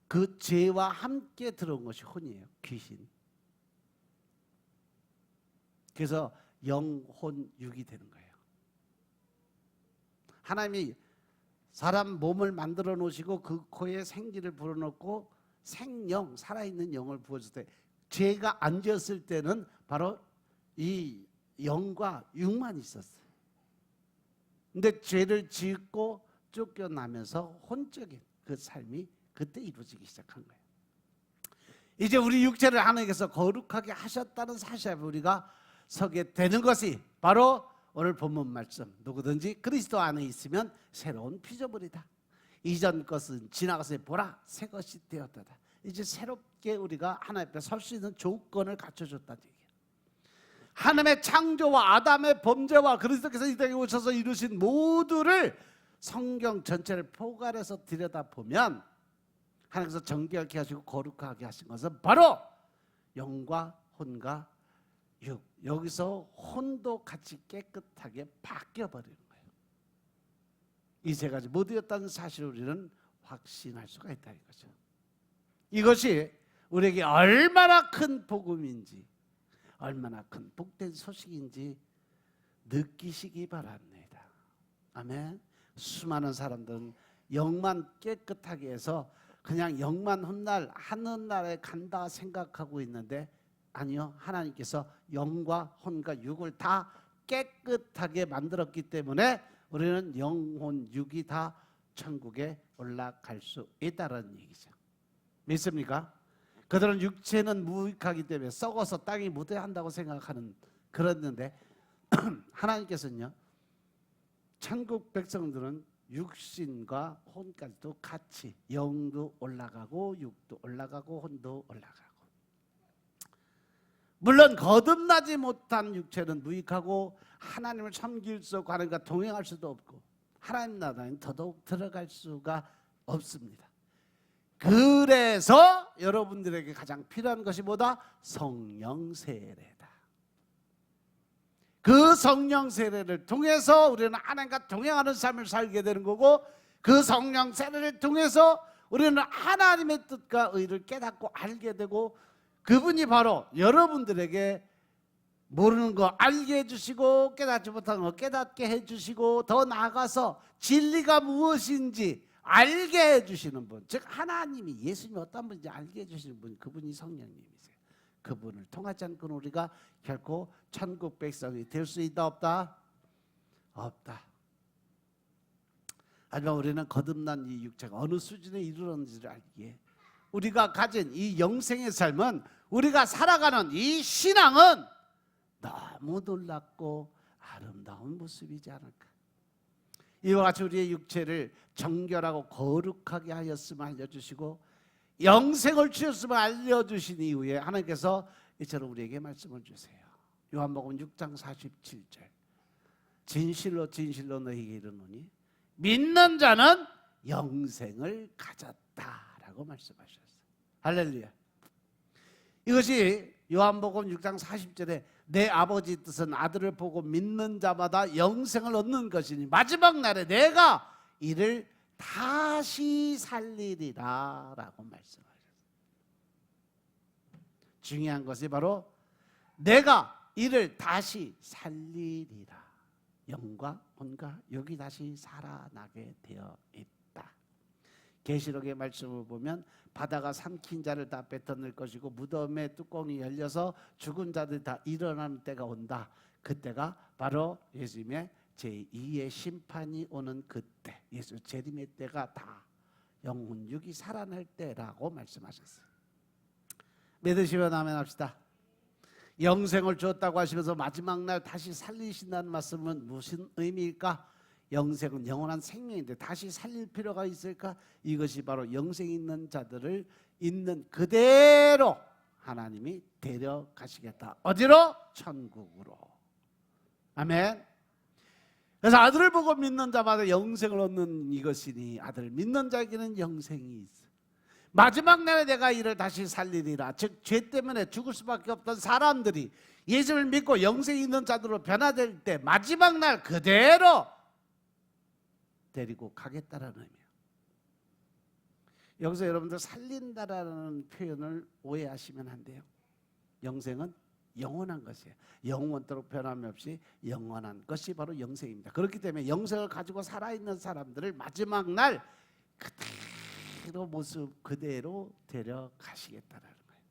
그 죄와 함께 들어온 것이 혼이에요. 귀신. 그래서 영, 혼, 육이 되는 거예요. 하나님이 사람 몸을 만들어 놓으시고 그 코에 생기를 불어넣고 생영, 살아있는 영을 부어줄 때 죄가 안 지었을 때는 바로 이 영과 육만 있었어요. 근데 죄를 짓고 쫓겨나면서 혼적인 그 삶이 그때 이루어지기 시작한 거예요. 이제 우리 육체를 하나님께서 거룩하게 하셨다는 사실에 우리가 서게 되는 것이 바로 오늘 본문 말씀, 누구든지 그리스도 안에 있으면 새로운 피조물이다. 이전 것은 지나가서 보라 새 것이 되었다. 이제 새롭게 우리가 하나님 앞에 설 수 있는 조건을 갖춰줬다는 얘기예요. 하나님의 창조와 아담의 범죄와 그리스도께서 이 땅에 오셔서 이루신 모두를 성경 전체를 포괄해서 들여다보면 하나님께서 정결케 하시고 거룩하게 하신 것은 바로 영과 혼과 육, 여기서 혼도 같이 깨끗하게 바뀌어버리는 거예요. 이 세 가지 모두였다는 사실을 우리는 확신할 수가 있다는 거죠. 이것이 우리에게 얼마나 큰 복음인지 얼마나 큰 복된 소식인지 느끼시기 바랍니다. 아멘. 수많은 사람들은 영만 깨끗하게 해서 그냥 영만 훗날 하늘나라에 간다 생각하고 있는데 아니요, 하나님께서 영과 혼과 육을 다 깨끗하게 만들었기 때문에 우리는 영혼 육이 다 천국에 올라갈 수 있다는 얘기죠. 믿습니까? 그들은 육체는 무익하기 때문에 썩어서 땅에 묻어야 한다고 생각하는 그랬는데 하나님께서는요, 천국 백성들은 육신과 혼까지도 같이 영도 올라가고 육도 올라가고 혼도 올라가고, 물론 거듭나지 못한 육체는 무익하고 하나님을 섬길 수 없고 하나님과 동행할 수도 없고 하나님 나라에 더더욱 들어갈 수가 없습니다. 그래서 여러분들에게 가장 필요한 것이 뭐다? 성령 세례다. 그 성령 세례를 통해서 우리는 하나님과 동행하는 삶을 살게 되는 거고, 그 성령 세례를 통해서 우리는 하나님의 뜻과 의를 깨닫고 알게 되고, 그분이 바로 여러분들에게 모르는 거 알게 해주시고 깨닫지 못하는 거 깨닫게 해주시고 더 나아가서 진리가 무엇인지 알게 해주시는 분, 즉 하나님이, 예수님이 어떤 분인지 알게 해주시는 분, 그분이 성령님이세요. 그분을 통하지 않고는 우리가 결코 천국 백성이 될 수 있다 없다? 없다. 하지만 우리는 거듭난 이 육체가 어느 수준에 이르렀는지를 알기에 우리가 가진 이 영생의 삶은, 우리가 살아가는 이 신앙은 너무 놀랍고 아름다운 모습이지 않을까. 이와 같이 우리의 육체를 정결하고 거룩하게 하였음을 알려주시고 영생을 주셨음을 알려주신 이후에 하나님께서 이처럼 우리에게 말씀을 주세요. 요한복음 6장 47절, 진실로 진실로 너희에게 이르노니 믿는 자는 영생을 가졌다라고 말씀하셨어요. 할렐루야. 이것이 요한복음 6장 40절에 내 아버지 뜻은 아들을 보고 믿는 자마다 영생을 얻는 것이니 마지막 날에 내가 이를 다시 살리리라 라고 말씀하셨어요. 중요한 것이 바로 내가 이를 다시 살리리라. 영과 혼과 여기 다시 살아나게 되어 있다. 계시록의 말씀을 보면 바다가 삼킨 자를 다 뱉어낼 것이고 무덤의 뚜껑이 열려서 죽은 자들이 다 일어나는 때가 온다. 그때가 바로 예수님의 제2의 심판이 오는 그때, 예수 재림의 때가 다 영혼 육이 살아날 때라고 말씀하셨어요. 믿으시면 아멘 합시다. 영생을 주었다고 하시면서 마지막 날 다시 살리신다는 말씀은 무슨 의미일까? 영생은 영원한 생명인데 다시 살릴 필요가 있을까? 이것이 바로 영생 있는 자들을 있는 그대로 하나님이 데려가시겠다. 어디로? 천국으로. 아멘. 그래서 아들을 보고 믿는 자마다 영생을 얻는 이것이니 아들을 믿는 자에게는 영생이 있어. 마지막 날에 내가 이를 다시 살리리라. 즉 죄 때문에 죽을 수밖에 없던 사람들이 예수를 믿고 영생 있는 자들로 변화될 때 마지막 날 그대로 데리고 가겠다라는 의미예요. 여기서 여러분들 살린다라는 표현을 오해하시면 안 돼요. 영생은 영원한 것이에요. 영원토록 변함이 없이 영원한 것이 바로 영생입니다. 그렇기 때문에 영생을 가지고 살아있는 사람들을 마지막 날 그대로 모습 그대로 데려가시겠다라는 거예요.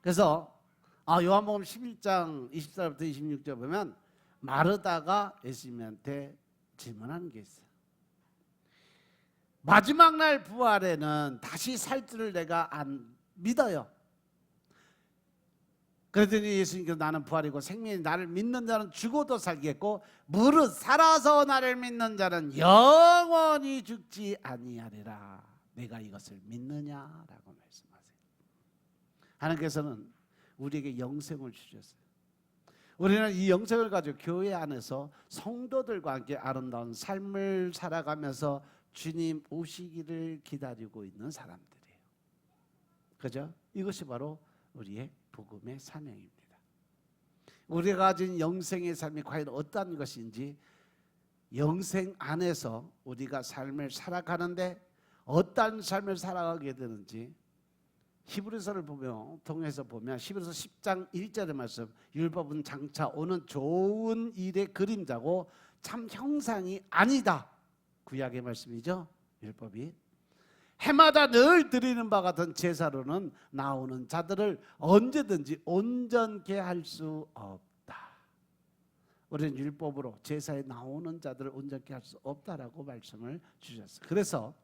그래서 요한복음 11장 24절부터 26절 보면 마르다가 예수님한테 질문하는 게 있어요. 마지막 날 부활에는 다시 살 줄을 내가 안 믿어요. 그랬더니 예수님께서 나는 부활이고 생명이 나를 믿는 자는 죽어도 살겠고 무릇 살아서 나를 믿는 자는 영원히 죽지 아니하리라. 내가 이것을 믿느냐라고 말씀하세요. 하나님께서는 우리에게 영생을 주셨어요. 우리는 이 영생을 가지고 교회 안에서 성도들과 함께 아름다운 삶을 살아가면서 주님 오시기를 기다리고 있는 사람들이에요. 그죠? 이것이 바로 우리의 복음의 사명입니다. 우리가 가진 영생의 삶이 과연 어떤 것인지, 영생 안에서 우리가 삶을 살아가는데 어떤 삶을 살아가게 되는지 히브리서를 보면, 통해서 보면 히브리서 10장 1절의 말씀, 율법은 장차 오는 좋은 일의 그림자고 참 형상이 아니다. 구약의 말씀이죠. 율법이 해마다 늘 드리는 바 같은 제사로는 나오는 자들을 언제든지 온전케 할 수 없다. 우리는 율법으로 제사에 나오는 자들을 온전케 할 수 없다라고 말씀을 주셨어요. 그래서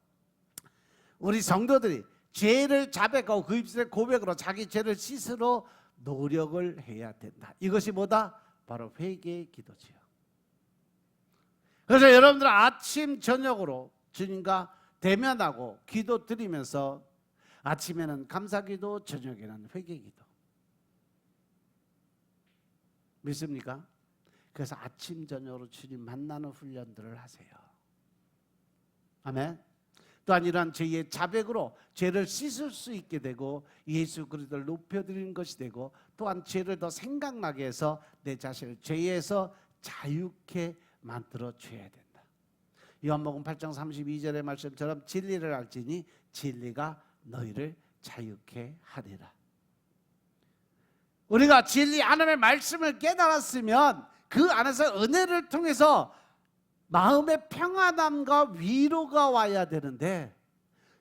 우리 성도들이 죄를 자백하고 그 입술의 고백으로 자기 죄를 씻으러 노력을 해야 된다. 이것이 뭐다? 바로 회개의 기도지요. 그래서 여러분들 아침 저녁으로 주님과 대면하고 기도 드리면서 아침에는 감사기도, 저녁에는 회개기도. 믿습니까? 그래서 아침 저녁으로 주님 만나는 훈련들을 하세요. 아멘. 또한 이러한 죄의 자백으로 죄를 씻을 수 있게 되고 예수 그리스도를 높여드리는 것이 되고, 또한 죄를 더 생각나게 해서 내 자신을 죄에서 자유케 만들어 줘야 된다. 요한복음 8장 32절의 말씀처럼 진리를 알지니 진리가 너희를 자유케 하리라. 우리가 진리 하나님의 말씀을 깨달았으면 그 안에서 은혜를 통해서 마음의 평안함과 위로가 와야 되는데,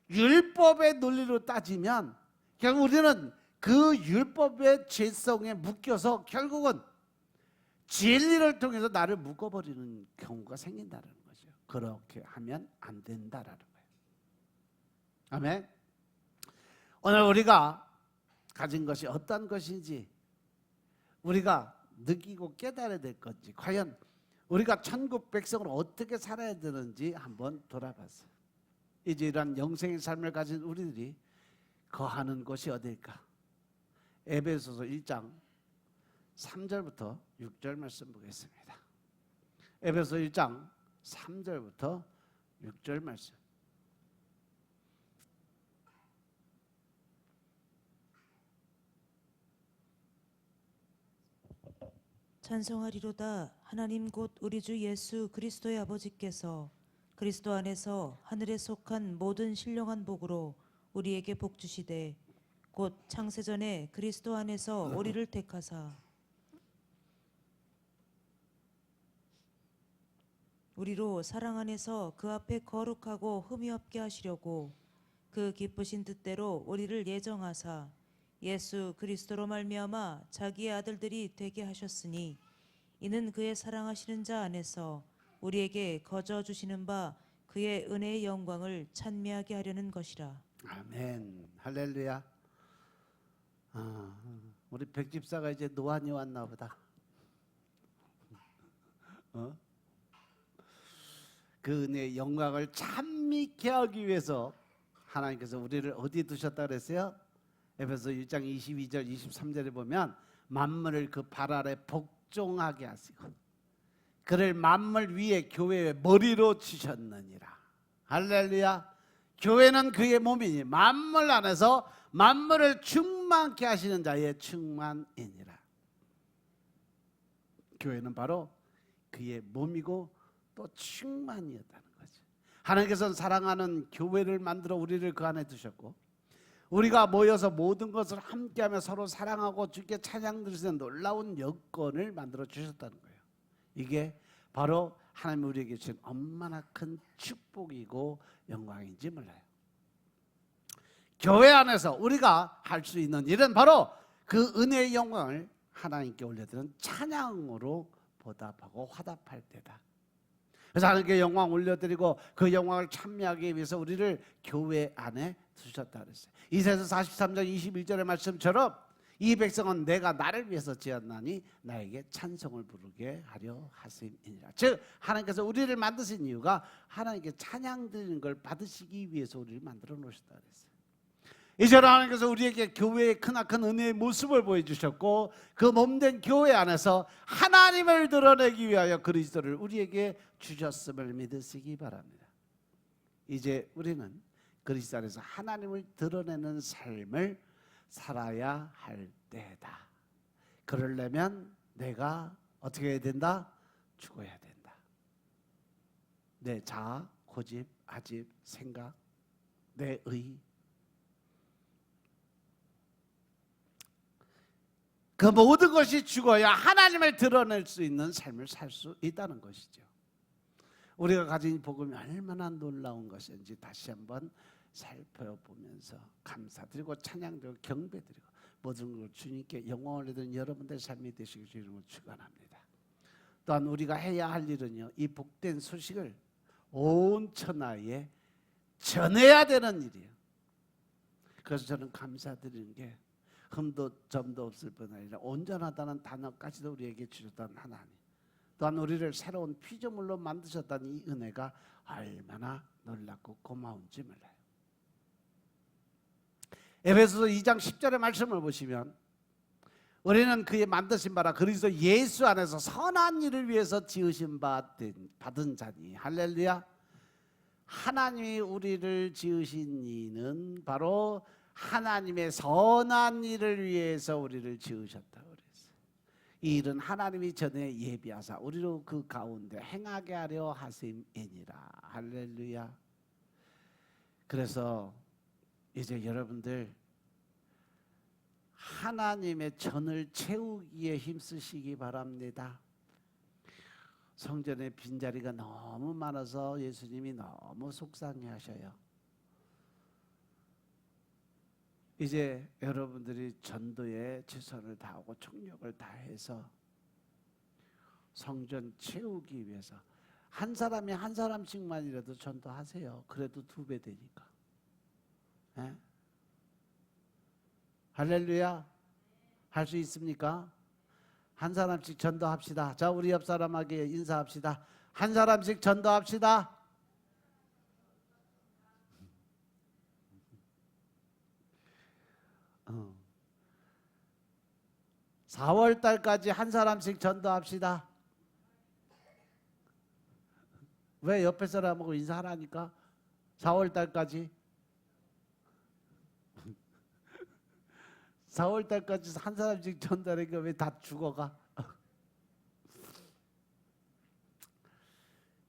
율법의 논리로 따지면 결국 우리는 그 율법의 죄성에 묶여서 결국은 진리를 통해서 나를 묶어버리는 경우가 생긴다는 거죠. 그렇게 하면 안 된다라는 거예요. 아멘. 오늘 우리가 가진 것이 어떤 것인지 우리가 느끼고 깨달아야 될 건지, 과연 우리가 천국 백성으로 어떻게 살아야 되는지 한번 돌아봤어요. 이제 이러한 영생의 삶을 가진 우리들이 거하는 곳이 어딜까? 에베소서 1장 3절부터 6절 말씀 보겠습니다. 에베소 1장 3절부터 6절 말씀. 찬송하리로다. 하나님 곧 우리 주 예수 그리스도의 아버지께서 그리스도 안에서 하늘에 속한 모든 신령한 복으로 우리에게 복 주시되 곧 창세전에 그리스도 안에서 우리를 택하사 우리로 사랑 안에서 그 앞에 거룩하고 흠이 없게 하시려고 그 기쁘신 뜻대로 우리를 예정하사 예수 그리스도로 말미암아 자기의 아들들이 되게 하셨으니 이는 그의 사랑하시는 자 안에서 우리에게 거저 주시는 바 그의 은혜의 영광을 찬미하게 하려는 것이라. 아멘. 할렐루야. 우리 백집사가 이제 노안이 왔나 보다. 그 은혜의 영광을 찬미케 하기 위해서 하나님께서 우리를 어디에 두셨다 그랬어요? 에베소 1장 22절 23절에 보면 만물을 그 발 아래 복종하게 하시고 그를 만물 위에 교회의 머리로 치셨느니라. 할렐루야. 교회는 그의 몸이니 만물 안에서 만물을 충만케 하시는 자의 충만이니라. 교회는 바로 그의 몸이고 또 충만이었다는 거죠. 하나님께서는 사랑하는 교회를 만들어 우리를 그 안에 두셨고 우리가 모여서 모든 것을 함께하며 서로 사랑하고 주께 찬양 드릴 수 있는 놀라운 여건을 만들어 주셨다는 거예요. 이게 바로 하나님 우리에게 주신 얼마나 큰 축복이고 영광인지 몰라요. 교회 안에서 우리가 할 수 있는 일은 바로 그 은혜의 영광을 하나님께 올려드리는 찬양으로 보답하고 화답할 때다. 그래서 하나님께 영광 올려드리고 그 영광을 찬미하기 위해서 우리를 교회 안에 두셨다 그랬어요. 이사야서 43장 21절의 말씀처럼 이 백성은 내가 나를 위해서 지었나니 나에게 찬송을 부르게 하려 하심이니라. 즉 하나님께서 우리를 만드신 이유가 하나님께 찬양 드리는 걸 받으시기 위해서 우리를 만들어 놓으셨다 그랬어요. 이제는 하나님께서 우리에게 교회의 크나큰 은혜의 모습을 보여주셨고 그 몸된 교회 안에서 하나님을 드러내기 위하여 그리스도를 우리에게 주셨음을 믿으시기 바랍니다. 이제 우리는 그리스도 안에서 하나님을 드러내는 삶을 살아야 할 때다. 그러려면 내가 어떻게 해야 된다? 죽어야 된다. 내 자아, 고집, 아집, 생각, 내 의, 그 모든 것이 죽어야 하나님을 드러낼 수 있는 삶을 살 수 있다는 것이죠. 우리가 가진 복음이 얼마나 놀라운 것인지 다시 한번 살펴보면서 감사드리고 찬양드리고 경배드리고 모든 걸 주님께 영광을 드리는 여러분들의 삶이 되시길 주님을 축원합니다. 또한 우리가 해야 할 일은요, 이 복된 소식을 온 천하에 전해야 되는 일이에요. 그래서 저는 감사드리는 게 흠도 점도 없을 뿐 아니라 온전하다는 단어까지도 우리에게 주셨다는 하나님, 또한 우리를 새로운 피조물로 만드셨다는 이 은혜가 얼마나 놀랍고 고마운지 몰라요. 에베소서 2장 10절의 말씀을 보시면 우리는 그의 만드신 바라 그리스도 예수 안에서 선한 일을 위해서 지으신 받은 자니. 할렐루야. 하나님이 우리를 지으신 이는 바로 하나님의 선한 일을 위해서 우리를 지으셨다고 그랬어요. 이 일은 하나님이 전에 예비하사 우리로 그 가운데 행하게 하려 하심이니라. 할렐루야. 그래서 이제 여러분들 하나님의 전을 채우기에 힘쓰시기 바랍니다. 성전에 빈자리가 너무 많아서 예수님이 너무 속상해하셔요. 이제 여러분들이 전도에 최선을 다하고 총력을 다해서 성전 채우기 위해서 한 사람이 한 사람씩만이라도 전도하세요. 그래도 2배 되니까. 예? 할렐루야. 할 수 있습니까? 한 사람씩 전도합시다. 자, 우리 옆 사람에게 인사합시다. 한 사람씩 전도합시다. 4월 달까지 한 사람씩 전도합시다. 왜 옆에 사람하고 인사하라니까? 4월 달까지 4월 달까지 한 사람씩 전달하니까 왜 다 죽어가?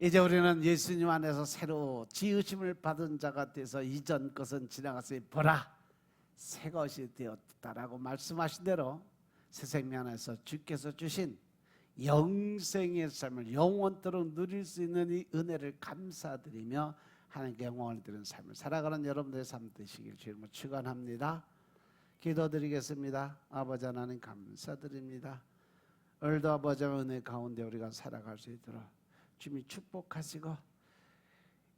이제 우리는 예수님 안에서 새로 지으심을 받은 자가 돼서 이전 것은 지나갔으니 보라 새 것이 되었다라고 말씀하신 대로 새 생명 안에서 주께서 주신 영생의 삶을 영원토록 누릴 수 있는 이 은혜를 감사드리며 하나님께 영광을 드리는 삶을 살아가는 여러분들의 삶 되시길 주님으로 축원합니다. 기도드리겠습니다. 아버지 하나님 감사드립니다. 오늘도 아버지의 은혜 가운데 우리가 살아갈 수 있도록 주님이 축복하시고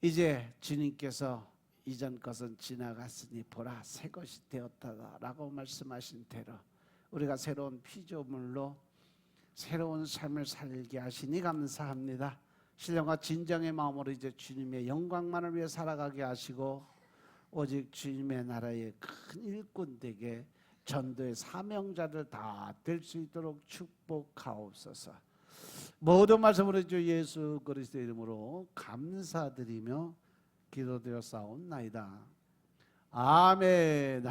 이제 주님께서 이전 것은 지나갔으니 보라 새 것이 되었다라고 말씀하신 대로 우리가 새로운 피조물로 새로운 삶을 살게 하시니 감사합니다. 신령과 진정의 마음으로 이제 주님의 영광만을 위해 살아가게 하시고 오직 주님의 나라의 큰 일꾼 되게 전도의 사명자들 다 될 수 있도록 축복하옵소서. 모든 말씀으로 주 예수 그리스도의 이름으로 감사드리며 기도되어 싸움나이다. 아멘.